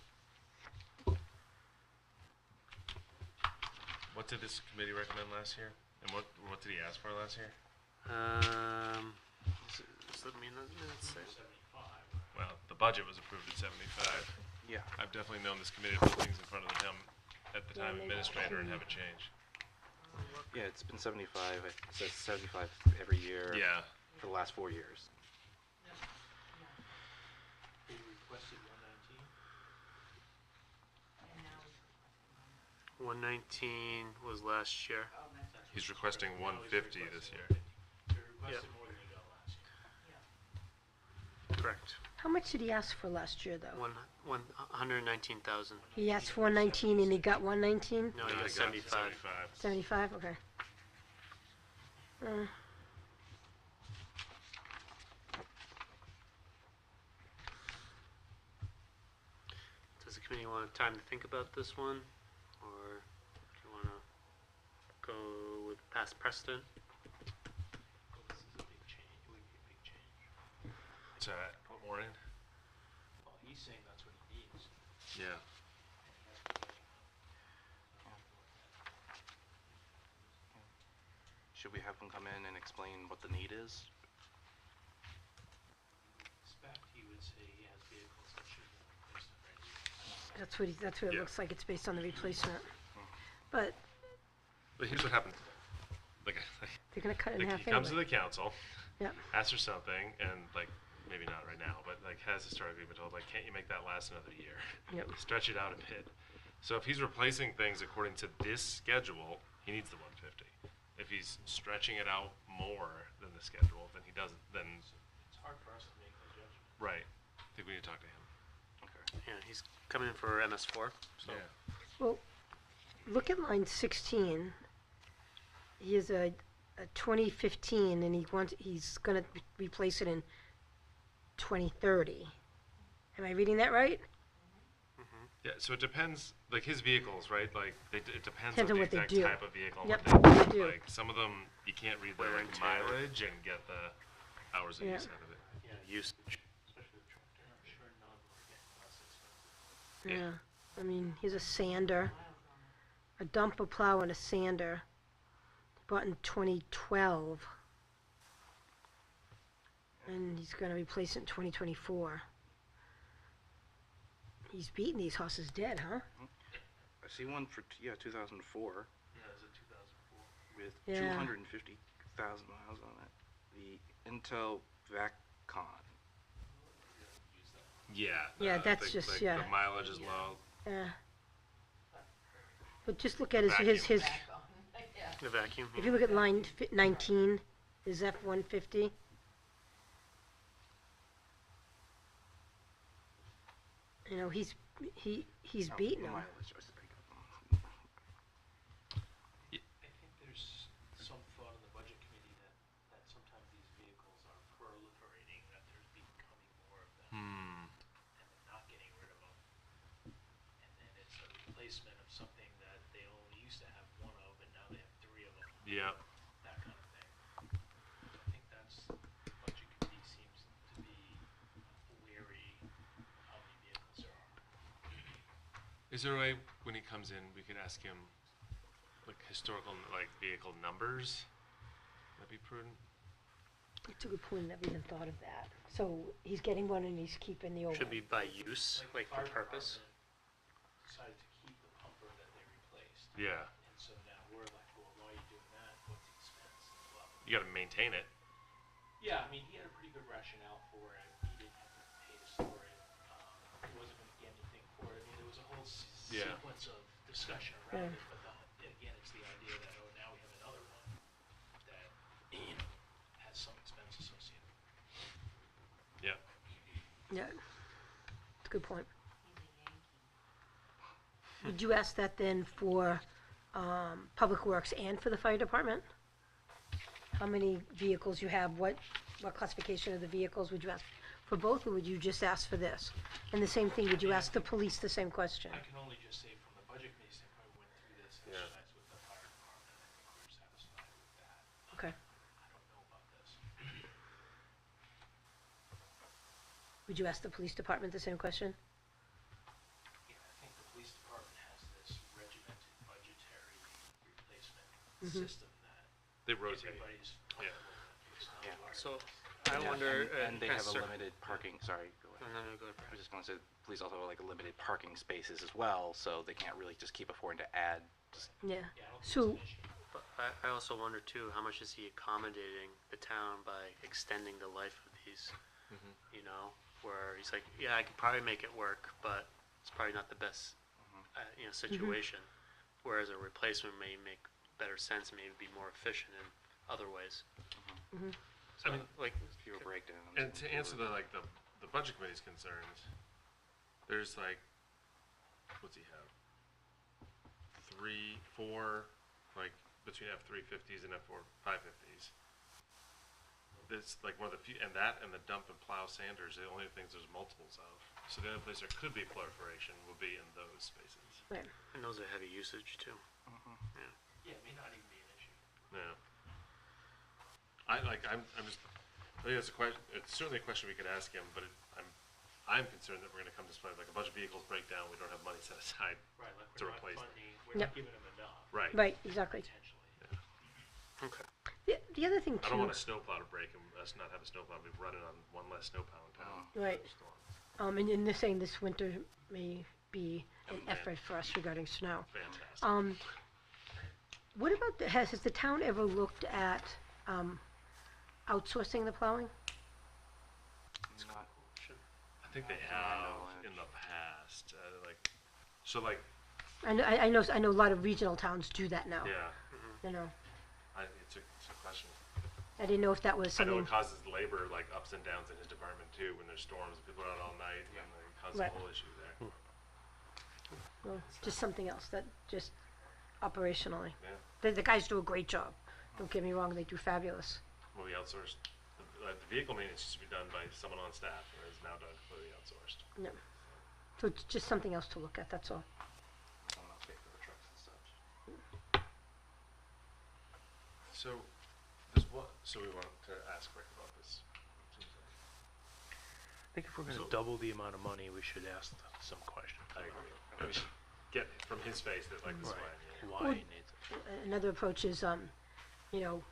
What did this committee recommend last year? And what did he ask for last year? Does that mean that it's Well, the budget was approved at 75. Yeah. I've definitely known this committee to put things in front of the town, at the time Yeah, administrator, and have it change. Yeah, it's been 75. It says 75 every year Yeah. for the last 4 years. He requested 119. And now, 119 was last year. oh, that's, He's requesting 150 this year. He requested more than he got last year. Correct. How much did he ask for last year, though? 119,000. He asked for 119 and he got 119? No, he I got got 75. 75, okay. Does the committee want time to think about this one, or do you want to go with past precedent? Well, this is a big change. It would be a big change. So, put more in? Well, he's saying that's what he needs. Yeah. Should we have him come in and explain what the need is? Expect he would say he has vehicles that should be replaced already. That's what it Yeah. looks like, it's based on the replacement. But But here's what happened. Like, they're gonna cut it in like half he comes to anyway. the council, Yep. asks for something, and like, maybe not right now, but like has historically been told, like, can't you make that last another year? Yep. Stretch it out a bit. So if he's replacing things according to this schedule, he needs the 150. If he's stretching it out more than the schedule, then he doesn't, then, It's hard for us to make that judgment. right. I think we need to talk to him. Okay. Yeah, he's coming in for MS4. So Well, look at line 16. He has a 2015 and he's gonna replace it in 2030. Am I reading that right? Yeah, so it depends, like his vehicles, right? Like, it depends Depends on on the what they exact do. type of vehicle and Yep, what they they do. Like, some of them, you can't read the Wear like, and tear. mileage and get the hours of Yeah. use out of it. Yeah, usage. especially the tractor. I'm sure none are getting less expensive. Yeah. I mean, here's a sander, a dumper plow and a sander. Bought in 2012. And he's gonna replace it in 2024. He's beating these horses dead, huh? I see one for 2004 Yeah, it was a 2004. with Yeah. 250,000 miles on it. The Intel VacCon. Yeah. Yeah, that's just- like, yeah. The mileage is low. Yeah. But just look at his back on, yeah. The vacuum. if you look at line 19, his F-150. You know, he's beating the him. mileage. I think there's some thought in the budget committee that sometimes these vehicles are proliferating, that there's becoming more of them, and they're not getting rid of them. And then it's a replacement of something that they only used to have one of, and now they have 3 of them, Yeah. that kind of thing. I think that's, the budget committee seems to be wary of how many vehicles there are. Is there a way when he comes in, we could ask him, like, historical, like, vehicle numbers? That'd be prudent? It's a good point, I never even thought of that. So he's getting one and he's keeping the old Should one. be by use, like for purpose. Decided to keep the pumper that they replaced. Yeah. And so now we're like, well, why are you doing that? What's the expense? Well, You gotta maintain it. yeah, I mean, he had a pretty good rationale for it. He didn't have to pay to store it. He wasn't going to get anything for it. I mean, there was a whole Yeah. sequence of discussion around Yeah. it. But again, it's the idea that, oh, now we have another one that, you know, has some expense associated. Yeah. Yeah, it's a good point. Would you ask that then for, Public Works and for the fire department? How many vehicles you have, what classification of the vehicles, would you ask for both, or would you just ask for this? And the same thing, would you ask the police the same question? I can only just say from the budget committee standpoint, we went through this Yeah. exercise with the fire department. I think we were satisfied with that. Okay, I don't know about this. would you ask the police department the same question? Yeah, I think the police department has this regimented budgetary replacement Mhm. system that They rotate. everybody's Yeah. comfortable with. It's not Yeah. large. So I Yeah, wonder. and they have a limited parking, sorry, go ahead. No, go ahead, I Brad. was just gonna say, police also have like a limited parking spaces as well, so they can't really just keep affording to add, just, Yeah, Yeah, I don't think so, it's an issue. But I also wonder too, how much is he accommodating the town by extending the life of these? You know, where he's like, yeah, I could probably make it work, but it's probably not the best, situation. Whereas a replacement may make better sense, maybe be more efficient in other ways. So, I mean, like, fewer breakdowns. And to answer the budget committee's concerns, there's like, what's he have? 3, 4, like, between F-350s and F-550s. That's like one of the few, and that and the dump and plow sanders, the only things there's multiples of. So the only place there could be proliferation would be in those spaces. right, and those are heavy usage too. Yeah, it may not even be an issue. Yeah. I'm just, I think that's a question, it's certainly a question we could ask him, but I'm concerned that we're gonna come to this point, like a bunch of vehicles break down, we don't have money set aside. Right, like To we're not replace them. funding, we're Yep. not giving them enough, Right. right, exactly. potentially. Okay. The other thing I don't want a too, snowplow to break and us not have a snowplow, we've running on one less snowplow in town. right, and they're saying this winter may be an effort for us regarding snow. Fantastic. What about, has the town ever looked at, outsourcing the plowing? Not, I think they have in the past, I know a lot of regional towns do that now, yeah, you know, it's a question. I didn't know if that was I know something, it causes labor, like ups and downs in his department too, when there's storms, people are out all night, and it causes a Right. whole issue there. well, just something else, that, just operationally. Yeah, The guys do a great job, don't get me wrong, they do fabulous. well, we outsourced, the vehicle maintenance used to be done by someone on staff, and is now done completely outsourced. No. So it's just something else to look at, that's all. I'm not paying for the trucks and such. So, so we want to ask Rick about this. I think if we're gonna double the amount of money, we should ask some questions. I agree. And we should get from his face that like this is why I need it. Why Well, it needs it. Another approach is, you know,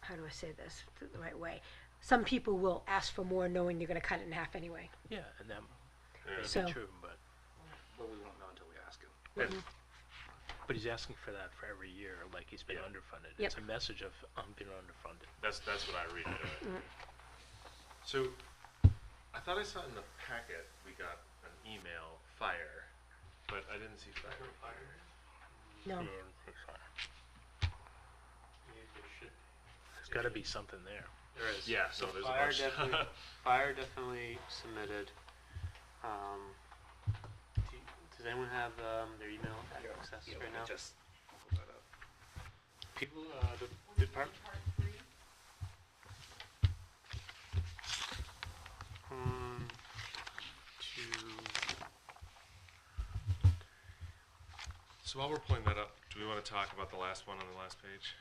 how do I say this the right way? Some people will ask for more knowing they're gonna cut it in half anyway. Yeah, and that Yeah. may So- be true, but But we won't know until we ask him. he's asking for that for every year, like he's been Yeah. underfunded. Yep. It's a message of, I'm being underfunded. That's what I read into it. So, I thought I saw in the packet, we got an email, fire, but I didn't see fire. No, There should be. There's gotta be something there. There is. Yeah, so there's a Fire bunch. definitely, fire definitely submitted. Does anyone have their email access Yeah, right now? just pull that up. People, the department. Part 3, So while we're pulling that up, do we want to talk about the last one on the last page?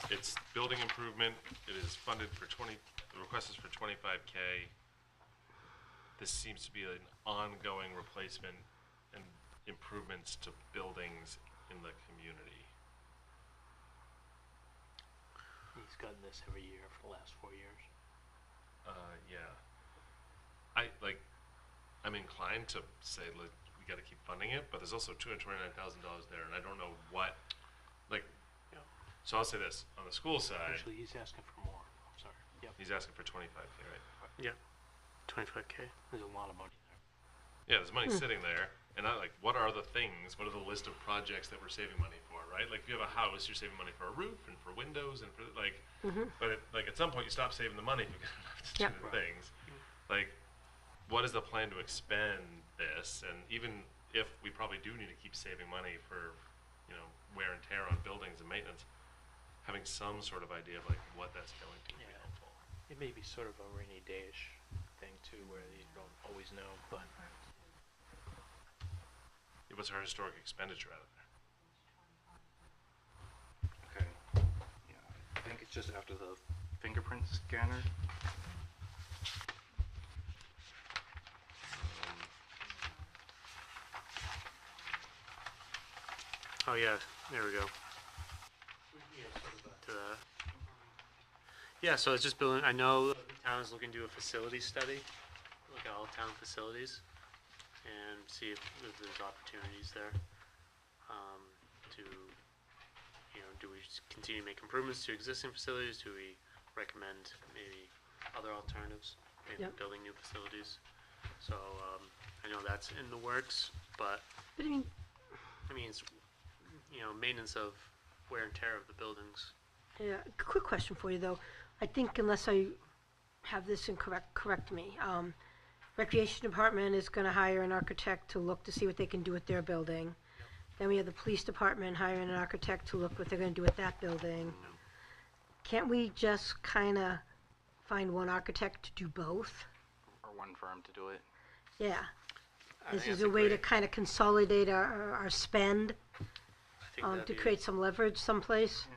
It's building improvement, it is funded for the request is for 25K. this seems to be an ongoing replacement and improvements to buildings in the community. He's gotten this every year for the last 4 years. Yeah. I'm inclined to say, like, we gotta keep funding it, but there's also $229,000 there, and I don't know what, like, Yeah. so I'll say this, on the school side, Actually, he's asking for more. I'm sorry. Yep. he's asking for 25K, right? Yeah. 25K. There's a lot of money there. Yeah, there's money sitting there, and what are the things, what are the list of projects that we're saving money for, right? Like, if you have a house, you're saving money for a roof and for windows and for, like, but at some point you stop saving the money if you don't have to do Yep. the things. Like, what is the plan to expend this? And even if we probably do need to keep saving money for, wear and tear on buildings and maintenance, having some sort of idea of, like, what that's going to be Yeah. helpful. It may be sort of a rainy day-ish thing too, where you don't always know, but What's our historic expenditure out of there? Okay. Yeah, I think it's just after the fingerprint scanner. Oh yeah, there we go. To that. Yeah, so it's just building. I know the town is looking to do a facility study, look at all town facilities, and see if there's opportunities there. To, do we just continue to make improvements to existing facilities? Do we recommend maybe other alternatives, maybe Yep. building new facilities? So I know that's in the works, but But I mean, it's maintenance of wear and tear of the buildings. yeah, quick question for you though. I think unless I have this incorrect, correct me. Recreation Department is gonna hire an architect to look to see what they can do with their building. Then we have the Police Department hiring an architect to look what they're gonna do with that building. Can't we just kinda find one architect to do both? Or one firm to do it. Yeah. I This think is that's a way to great- kinda consolidate our spend, I think to that'd be- create some leverage someplace. Yeah.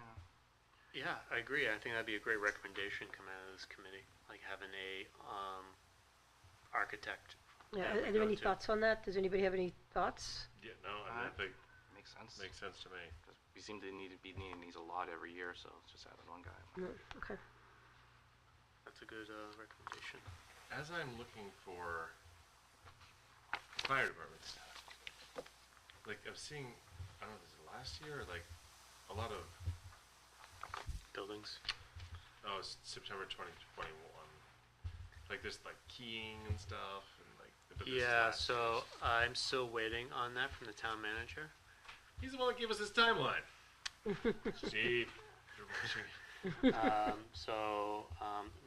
Yeah, I agree. I think that'd be a great recommendation coming out of this committee, like having a architect. Yeah, that are we there go any to. thoughts on that? Does anybody have any thoughts? Yeah, no, I think Makes sense. makes sense to me. 'Cause we seem to be needing these a lot every year, so it's just having one guy. No, okay. That's a good recommendation. As I'm looking for fire department stuff, like I'm seeing, I don't know, this is last year or like a lot of, Buildings. it's September 2021. Like there's like keying and stuff and like. but this is Yeah, last so year's. I'm still waiting on that from the town manager. He's the one that gave us his timeline. Steve, you're watching.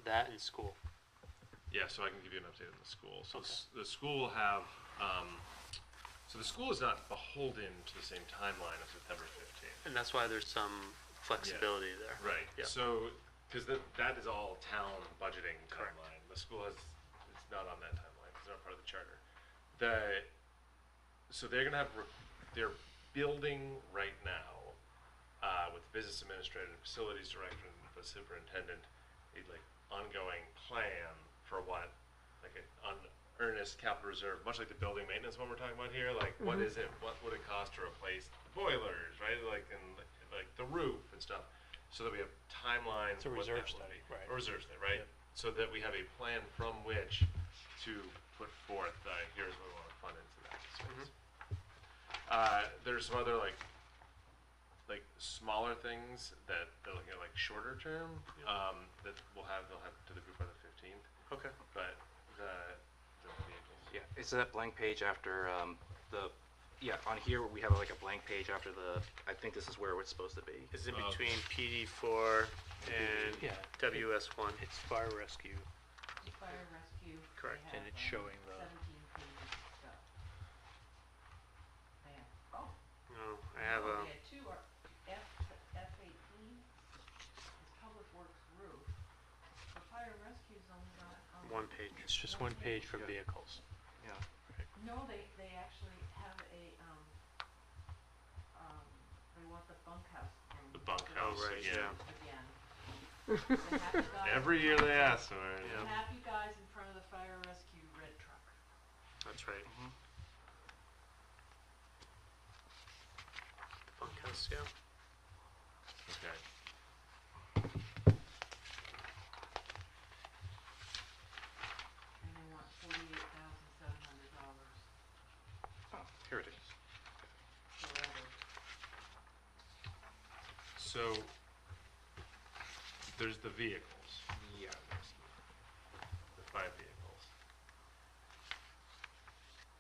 That in school. Yeah, so I can give you an update on the school. So the school will have, so the school is not beholden to the same timeline as September 15th. And that's why there's some flexibility there. Right. Yeah. So, because that is all town budgeting Correct. timeline. The school it's not on that timeline. It's not part of the charter. So they're gonna have they're building right now with the business administrator, facilities director, and the superintendent a ongoing plan for what an earnest capital reserve, much like the building maintenance one we're talking about here. What is it? What would it cost to replace the boilers, right? And the roof and stuff, so that we have timelines. It's a for what reserve that will study, be. right. A reserve study, right? Yep. So that we have a plan from which to put forth. Here's what we want to fund into that space. There's some other smaller things that they're looking at shorter term that they'll have to the group by the 15th. Okay. But the vehicles. Yeah, it's that blank page after on here we have a blank page after I think this is where it's supposed to be. It's in between PD4 and Yeah. WS1. It's fire rescue. Fire rescue. they Correct. have, And it's showing the- 17 pages of stuff. They have, No, I have they had two, F18 is Public Works roof. The fire rescue's only got, one page. It's just one page for Yeah. vehicles. Yeah. No, they actually have they want the bunkhouse room. The bunkhouse Oh, right, again. Again. They have you guys- Every year they ask for it. Yeah. Have you guys in front of the fire rescue red truck. That's right. The bunkhouse scale. Okay. And they want $48,700 Oh, here it is. forever. So, there's the vehicles, Yeah. the 5 vehicles.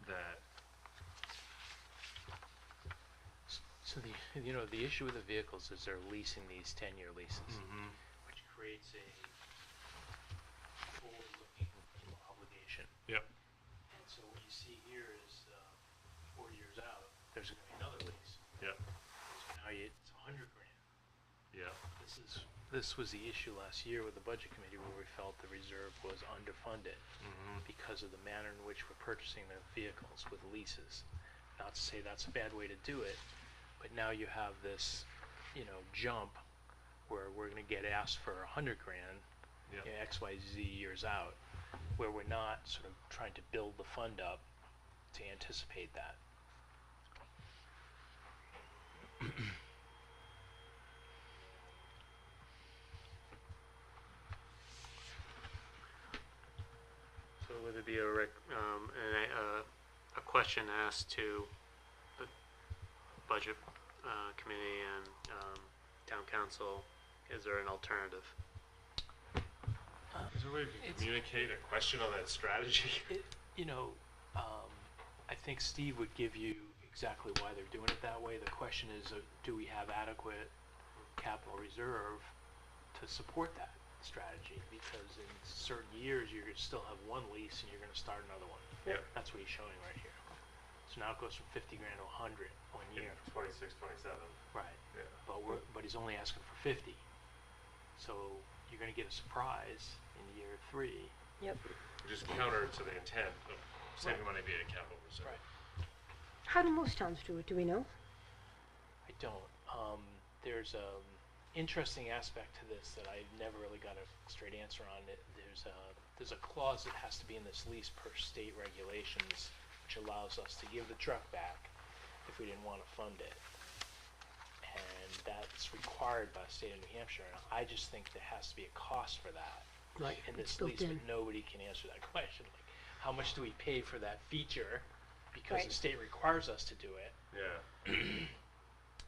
That, So the issue with the vehicles is they're leasing these 10-year leases, which creates a forward-looking obligation. yep, And so what you see here is 4 years out, there's going to be another lease. yep, So now it's $100,000. yep, This was the issue last year with the budget committee where we felt the reserve was underfunded because of the manner in which we're purchasing the vehicles with leases. Not to say that's a bad way to do it, but now you have this, jump where we're going to get asked for $100,000, yep. X, Y, Z years out, where we're not sort of trying to build the fund up to anticipate that. So would it be a question asked to the budget committee and town council? Is there an alternative? Is there a way we can communicate a question on that strategy? I think Steve would give you exactly why they're doing it that way. The question is, do we have adequate capital reserve to support that strategy? Because in certain years, you're going to still have one lease and you're going to start another one. Yep. That's what he's showing right here. So now it goes from $50,000 to $100,000 one year. 26, 27. Right. Yeah. But he's only asking for 50. So you're going to get a surprise in year 3. Yep. Which is counter to the intent of saving money via capital reserve. Right. How do most towns do it? Do we know? I don't. There's an interesting aspect to this that I've never really got a straight answer on. There's a clause that has to be in this lease per state regulations, which allows us to give the truck back if we didn't want to fund it. And that's required by the state of New Hampshire. And I just think there has to be a cost for that Right. in It's this built lease, in. but nobody can answer that question. Like, how much do we pay for that feature? Because Right. the state requires us to do it. Yeah.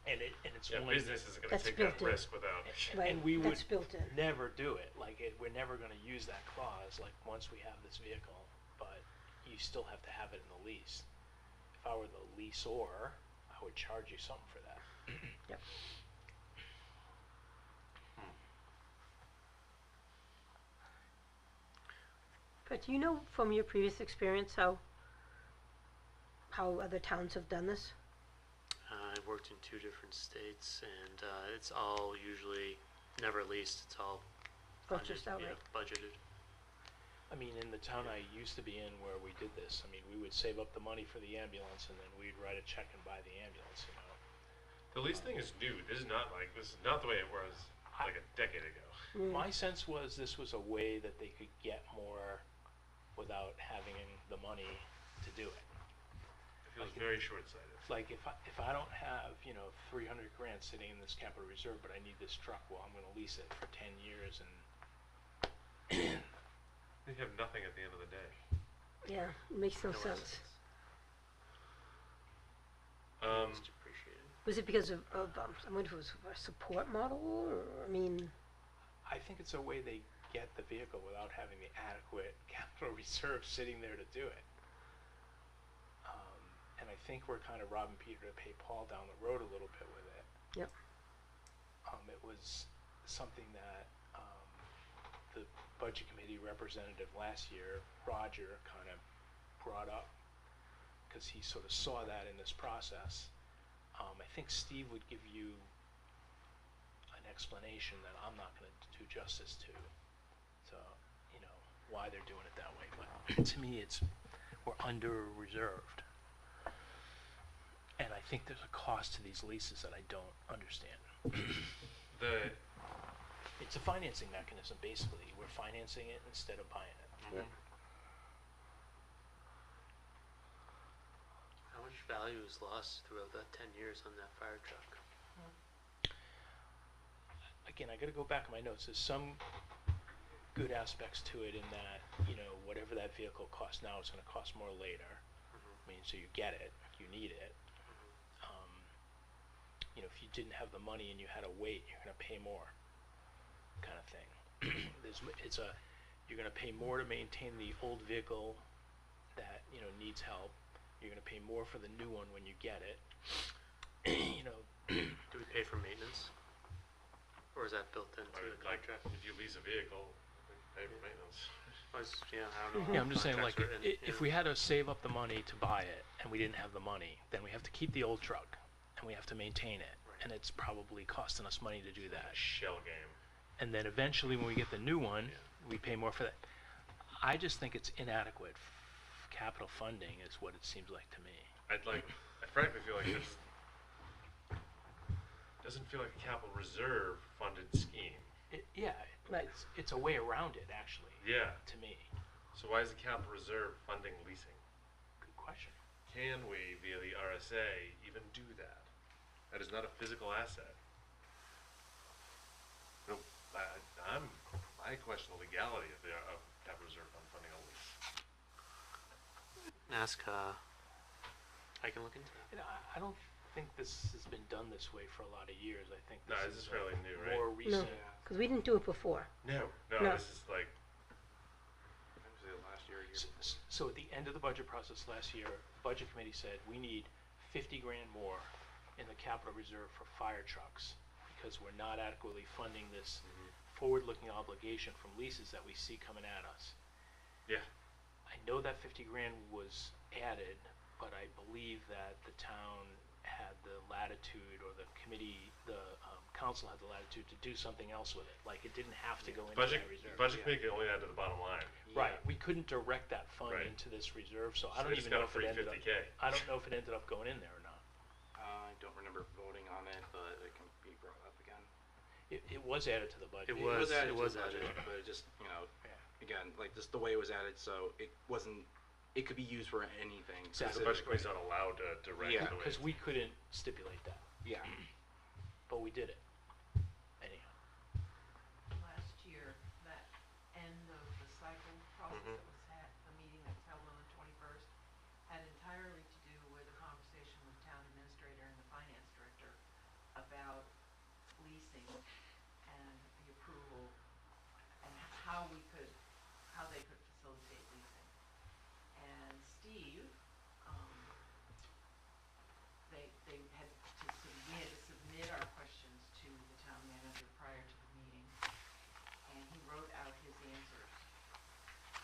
And it's Yeah, only, business isn't going to That's take that built in. risk without. Right. and we would That's built in. never do it. Like we're never going to use that clause. Like once we have this vehicle, but you still have to have it in the lease. If I were the leaseor, I would charge you something for that. Yep. But do you know from your previous experience how other towns have done this? I worked in 2 different states, and it's all usually never leased. It's all Purchased funded, outright? budgeted. I mean, in the town I used to be in where we did this, I mean, we would save up the money for the ambulance and then we'd write a check and buy the ambulance, The lease thing is new. This is not the way it was like a decade ago. My sense was this was a way that they could get more without having the money to do it. It feels very short-sighted. Like if I don't have, $300,000 sitting in this capital reserve, but I need this truck, well, I'm gonna lease it for 10 years and They have nothing at the end of the day. Yeah, it makes no No sense. It's depreciated. Was it because of I wonder if it was a support model, or, I mean, I think it's a way they get the vehicle without having the adequate capital reserve sitting there to do it. And I think we're kind of robbing Peter to pay Paul down the road a little bit with it. Yep. It was something that the budget committee representative last year, Roger, kind of brought up because he sort of saw that in this process. I think Steve would give you an explanation that I'm not going to do justice to why they're doing it that way. But to me, we're under reserved. And I think there's a cost to these leases that I don't understand. It's a financing mechanism, basically. We're financing it instead of buying it. value is lost throughout that 10 years on that fire truck? Again, I gotta go back in my notes. There's some good aspects to it in that, whatever that vehicle costs now, it's gonna cost more later. I mean, so you get it, you need it. If you didn't have the money and you had to wait, you're gonna pay more, kind of thing. You're gonna pay more to maintain the old vehicle that, needs help. You're gonna pay more for the new one when you get it. Do we pay for maintenance? Or is that built into the Like, contract? if you lease a vehicle, you pay for maintenance. I don't know. Yeah, how I'm just saying, like, contracts are written, if we had to save up the money to buy it and we didn't have the money, then we have to keep the old truck and we have to maintain it. Right. And it's probably costing us money to do that. A shell game. And then eventually when we get the new one, we pay more for that. I just think it's inadequate. Capital funding is what it seems like to me. I frankly feel like this doesn't feel like a capital reserve funded scheme. It's a way around it, actually. Yeah. To me. So why is the capital reserve funding leasing? Good question. Can we, via the RSA, even do that? That is not a physical asset. I question the legality of capital reserve fund funding a lease. Ask, I can look into that. I don't think this has been done this way for a lot of years. I think No, this is fairly new, right? more No, recent. because we didn't do it before. No, No. this is like, Last year, So at the end of the budget process last year, the budget committee said we need 50 grand more in the capital reserve for fire trucks because we're not adequately funding this forward-looking obligation from leases that we see coming at us. yeah. I know that 50 grand was added, but I believe that the town had the latitude, or the committee, the council had the latitude to do something else with it. Like, it didn't have to go into Budget that reserve. committee can only add to the bottom line. Right, we couldn't direct that fund Right. into this reserve, so I So don't they just even got know a if it free ended up. 50K. I don't know if it ended up going in there or not. I don't remember voting on it, but it can be brought up again. It was added to the budget. It was added to added. the budget, but it just, Yeah. again, like just the way it was added, so it wasn't, it could be used for anything. Exactly. The budget committee's not allowed to direct Yeah, the way. Because we couldn't stipulate that, Yeah. but we did it. Anyhow. Last year, that end of the cycle process that was the meeting that was held on the 21st, had entirely to do with a conversation with town administrator and the finance director about leasing and the approval and how they could facilitate leasing. And Steve, we had to submit our questions to the town manager prior to the meeting, and he wrote out his answers.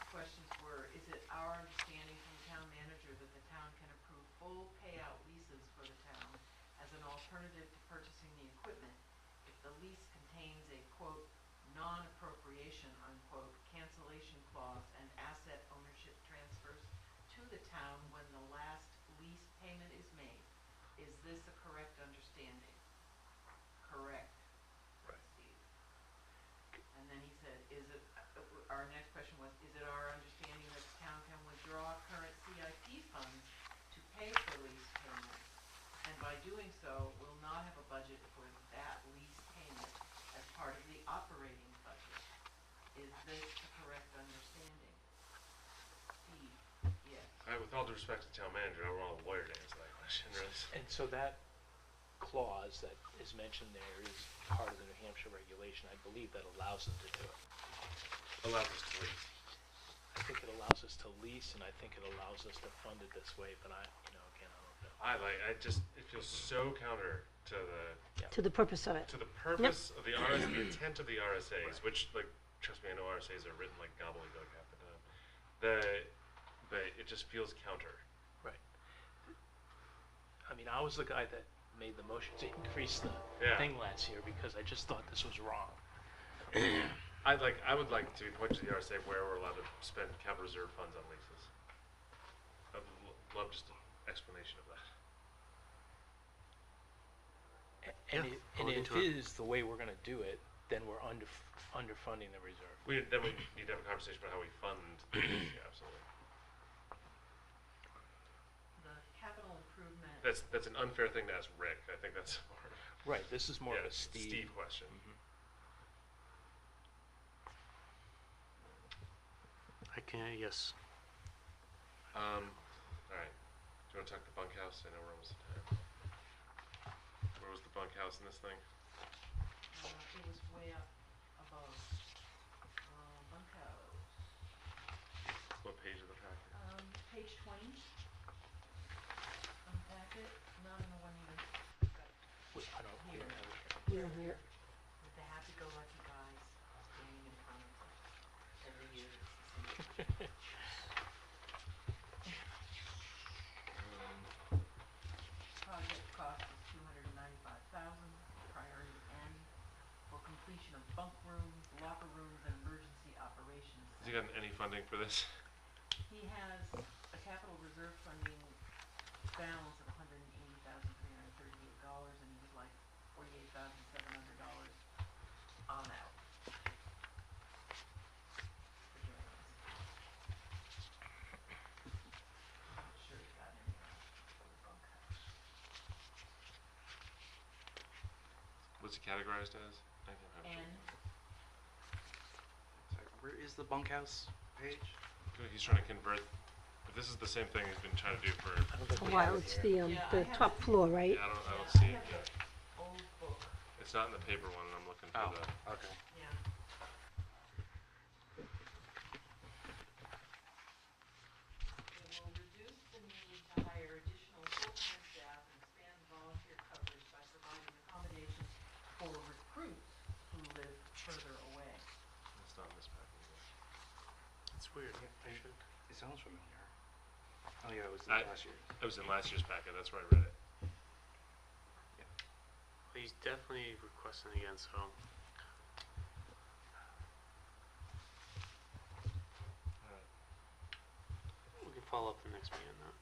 The questions were, is it our understanding from the town manager that the town can approve full payout leases for the town as an alternative to purchasing the equipment if the lease contains a, quote, non-appropriation, unquote, cancellation clause and asset ownership transfers to the town when the last lease payment is made? Is this a correct understanding? Correct. Right. Steve. And then he said, our next question was, is it our understanding that the town can withdraw current CIP funds to pay for lease payments? And by doing so, will not have a budget for that lease payment as part of the operating budget. Is this the correct understanding? Steve, yes. With all due respect to the town manager, I want a lawyer to answer that question, really. And so that clause that is mentioned there is part of the New Hampshire regulation, I believe, that allows them to do it. Allows us to lease. I think it allows us to lease, and I think it allows us to fund it this way, but again, I don't know. It feels so counter to To the purpose of it. the purpose of the RSA, the intent of the RSAs, which, like, trust me, I know RSAs are written like gobbledygook half the time. But it just feels counter. Right. I mean, I was the guy that made the motion to increase the Yeah. thing last year because I just thought this was wrong. I would like to point to the RSA where we're allowed to spend capital reserve funds on leases. I would love just an explanation of that. And Yeah, it, I'll and look if into it is the way we're gonna do it, then we're underfunding the reserve. Then we need to have a conversation about how we fund. Yeah, absolutely. The capital improvement that's an unfair thing to ask Rick. I think that's more, Right, this is more yeah, of a Steve question. I can, yes. All right. Do you want to talk the bunkhouse? I know we're almost at time. Where was the bunkhouse in this thing? It was way up above, bunkhouse, What page of the packet? page 20. On the packet, not in the one you got Wait, I don't here, have it. Yeah, here. with the happy-go-lucky guys standing in front of it. Every year it's the same. Project cost is $295,000, priority N, for completion of bunk rooms, locker rooms, and emergency operations Has he gotten center. any funding for this? He has a capital reserve funding balance of $180,338, and he would like $48,700 on out for doing this. I'm not sure he got any for the bunkhouse. What's it categorized as? I don't have And Sorry, where is the bunkhouse page? I feel like he's trying to convert. But this is the same thing he's been trying to do for. I don't think A we while, have it it's here. the, Yeah, I the have top it. floor, right? Yeah, I don't yeah, see I it. have the old book, It's not in the paper one. I'm looking for Oh, the. okay. yeah. It will reduce the need to hire additional full-time staff and expand volunteer coverage by providing accommodations for recruits who live further away. It's not in this packet either. It's weird. I should. It sounds familiar. Oh yeah, it was last year. It was in last year's packet. That's where I read it. He's definitely requesting again, so. We can follow up the next meeting on that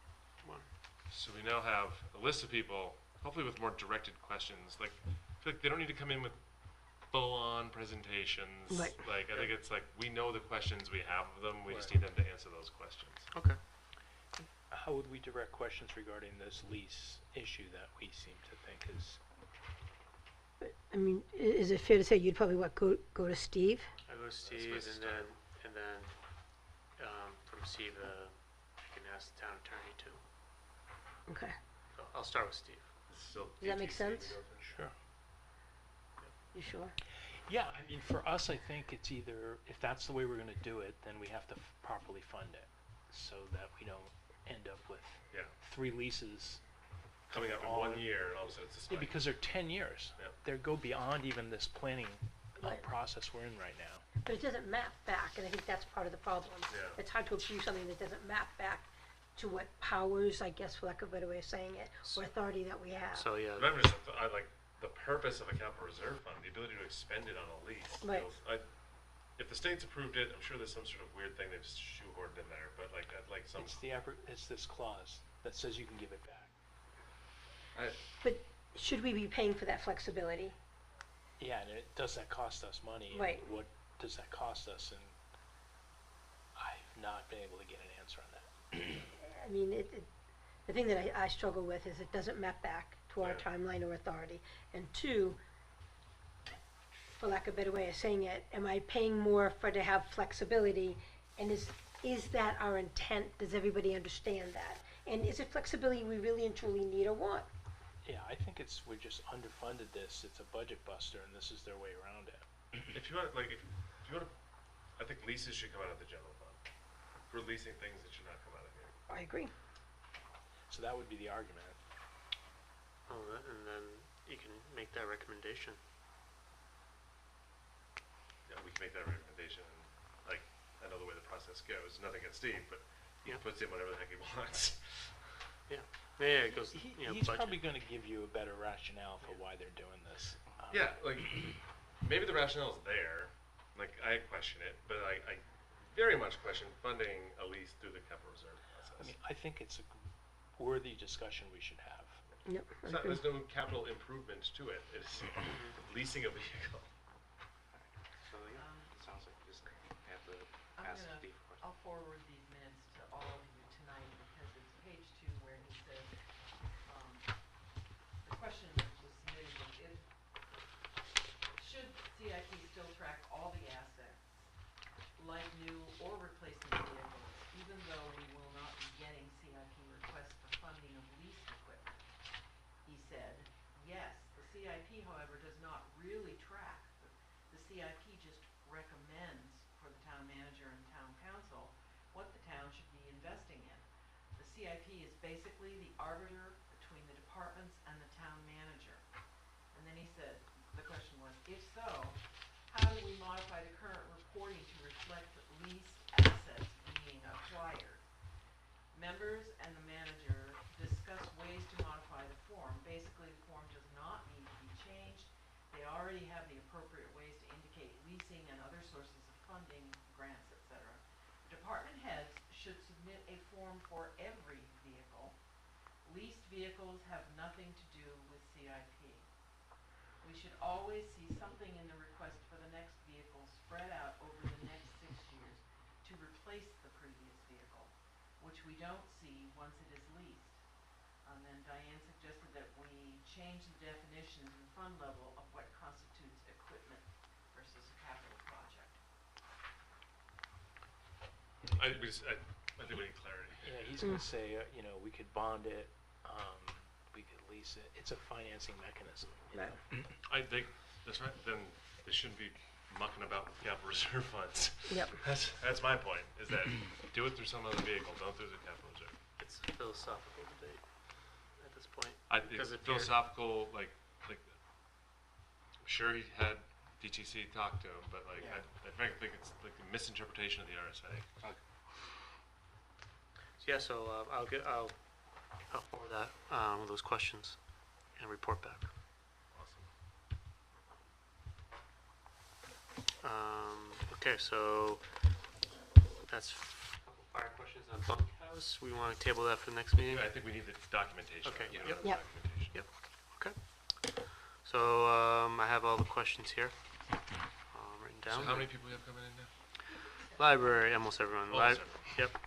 one. So we now have a list of people, hopefully with more directed questions. Like, I feel like they don't need to come in with full-on presentations. Right. Like, I think it's like we know the questions, we have them. We just Right. need them to answer those questions. Okay. How would we direct questions regarding this lease issue that we seem to think is, I mean, is it fair to say you'd probably, go to Steve? I go to Steve, supposed to and then, from Steve, I can ask the town attorney too. Okay, So I'll start with Steve. It's still Does that make DTC sense? we go through. sure. you sure? Yeah, I mean, for us, I think it's either, if that's the way we're gonna do it, then we have to properly fund it, so that we don't end up with Yeah. 3 leases. Coming up in all 1 year, and all of a sudden it's a Yeah, spike. because they're 10 years. Yep. They go beyond even this planning Right. process we're in right now. But it doesn't map back, and I think that's part of the problem. Yeah. It's hard to approve something that doesn't map back to what powers, I guess, for lack of a better way of saying it, or authority that we have. So, yeah, Remember, just, I like the purpose of a capital reserve fund, the ability to expend it on a lease. Right. If the state's approved it, I'm sure there's some sort of weird thing they've shoehorned in there, but like I'd like some. It's this clause that says you can give it back. But should we be paying for that flexibility? Yeah, and does that cost us money? and Right. What does that cost us? And I've not been able to get an answer on that. I mean, the thing that I struggle with is it doesn't map back to our Yeah. timeline or authority. And 2, for lack of a better way of saying it, am I paying more to have flexibility? And is that our intent? Does everybody understand that? And is it flexibility we really and truly need or want? Yeah, I think we just underfunded this. It's a budget buster, and this is their way around it. If you want, like, if you want to, I think leases should come out of the general fund. If we're leasing things, it should not come out of here. I agree. So that would be the argument. and then you can make that recommendation. Yeah, we can make that recommendation. And, like, I know the way the process goes. Nothing against Steve, but he Yeah. puts in whatever the heck he wants. Yeah, it goes, He's budget. probably going to give you a better rationale for why they're doing this. Yeah, like maybe the rationale is there. Like I question it, but I very much question funding a lease through the capital reserve process. I mean, I think it's a worthy discussion we should have. Yep, I It's not, agree. there's no capital improvement to it. It's leasing a vehicle. So yeah, it sounds like you just have to I'm ask gonna, Steve a question. I'll forward these minutes to all of you tonight because it's page 2 where he says, CIP still track all the assets, like new or replacement vehicles, even though we will not be getting CIP requests for funding of leased equipment. He said, yes, the CIP, however, does not really track. The CIP just recommends for the town manager and town council what the town should be investing in. The CIP is basically the arbiter between the departments and the town manager. And then he said, the question was, if so, how do we modify the current reporting to reflect leased assets being acquired? Members and the manager discuss ways to modify the form. Basically, the form does not need to be changed. They already have the appropriate ways to indicate leasing and other sources of funding, grants, etc. Department heads should submit a form for every vehicle. Leased vehicles have nothing to do with CIP. We should always see something in the request for the next vehicle spread out over the next 6 years to replace the previous vehicle, which we don't see once it is leased. And then Diane suggested that we change the definition in the fund level of what constitutes equipment versus a capital project. I think we need clarity. Yeah, he's gonna say, you know, we could bond it, we could lease it. It's a financing mechanism. You know? I think that's right. Then they shouldn't be mucking about with capital reserve funds. Yep. That's my point. Is that do it through some other vehicle, don't do it through capital reserve. It's a philosophical debate at this point. It's Because if you're- philosophical. Like, I'm sure he had DTC talk to him, but like, Yeah. I frankly think it's like a misinterpretation of the RSA. Yeah, so I'll forward that with those questions and report back. Okay, so that's fire questions on bunkhouse. We want to table that for the next meeting. I think we need the documentation. Okay, You know, yep. the Yep. documentation. Yep. Okay. So I have all the questions here written down. So how many people we have coming in now? Library, almost everyone. Almost everyone. Yep.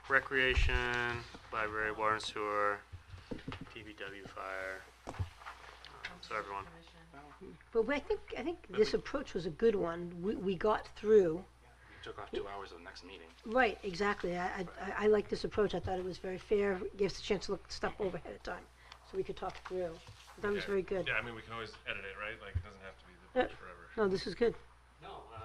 Recreation, library, water and sewer, DBW, fire. So everyone. But I think this approach was a good one. We got through. Took off 2 hours of the next meeting. Right, exactly. I like this approach. I thought it was very fair. Gives us a chance to look stuff over ahead of time, so we could talk through. I thought it was very good. Yeah, I mean, we can always edit it, right? Like, it doesn't have to be the Yeah. page forever. No, this is good. No, I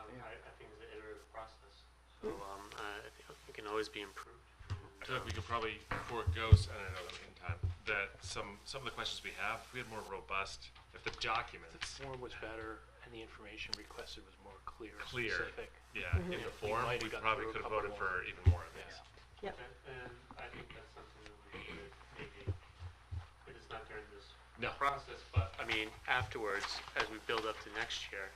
think it's an iterative process. So I think it can always be improved. I feel like we could probably forego, I don't know, in time, that some of the questions we have, if we had more robust, if the The documents, form was better and the information requested was more clear, Clear. specific. yeah, Mm-hmm. in the We form, might have we gotten probably through a could have couple voted more. for even more of these. Yep. And I think that's something that we should maybe, but it's not during this No. process, but I mean, afterwards, as we build up to next year,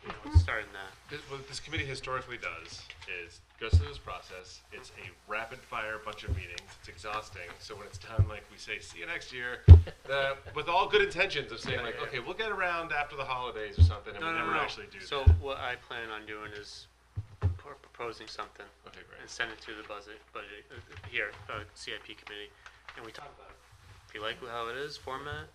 you know, it's starting that. What this committee historically does is goes through this process. It's a rapid fire bunch of meetings. It's exhausting. So when it's done, like we say, see you next year, with all good intentions of saying like, okay, we'll get around after the holidays or something, and we never actually do So that. what I plan on doing is proposing something Okay, great. and send it to the budget here, CIP committee, and we talk about it. If you like how it is, format,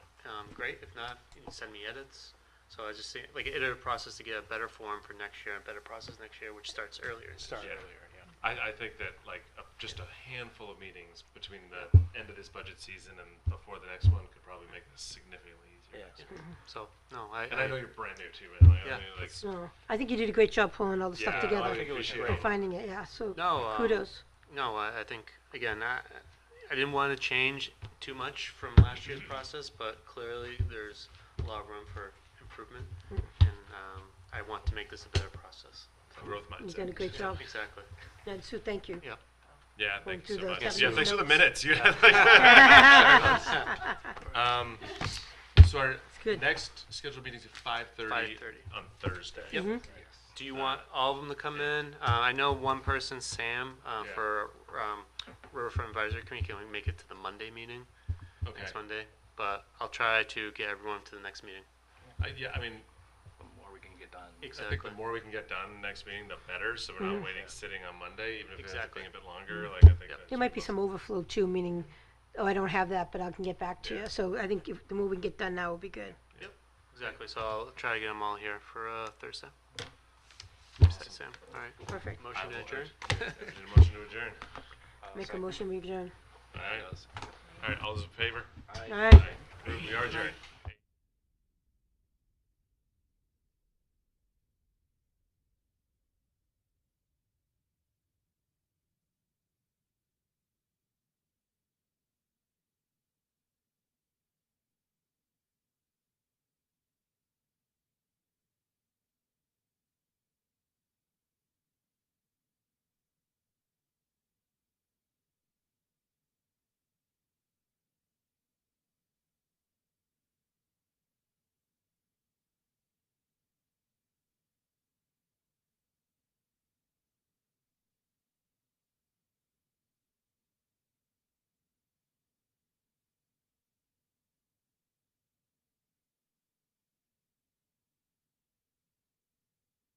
great. If not, you can send me edits. So I just see like an iterative process to get a better form for next year, a better process next year, which starts earlier. Start Yeah. earlier, yeah. I think that like just a handful of meetings between the end of this budget season and before the next one could probably make this significantly easier. Yeah. So no, And I know you're brand new too, man. Like, Yeah. I mean, like, So I think you did a great job pulling all the stuff yeah, together I think it was appreciate great. and finding it. Yeah. So no kudos. No, I think again, I didn't want to change too much from last year's process, but clearly there's a lot of room for improvement, and I want to make this a better process. A growth You mindset. did a great job. Exactly. And Sue, thank you. Yeah. Yeah, thank through you so the much. cabinet Yeah, thanks for the notes. minutes. So our good. next scheduled meeting is at 5:30 5:30. on Thursday. Yep. Mhm. Do you want all of them to come in? I know one person, Sam, Yeah. for Riverfront Advisory Committee can only make it to the Monday meeting, Okay. next Monday, but I'll try to get everyone to the next meeting. Yeah, I mean, The more we can get done. I think Exactly. the more we can get done next meeting, the better. So we're not waiting, sitting on Monday, even if it ends up Exactly. being a bit longer. Like I think Yep. that's There might be some overflow too, meaning, oh, I don't have that, but I can get back to Yeah. you. So I think the more we can get done now will be good. exactly, so I'll try to get them all here for, Thursday. Thursday, Sam, alright. Perfect. Motion to adjourn? Need a motion to adjourn. Make a Second. motion, we adjourn. All right. All right, all those in favor? All right. We are adjourned.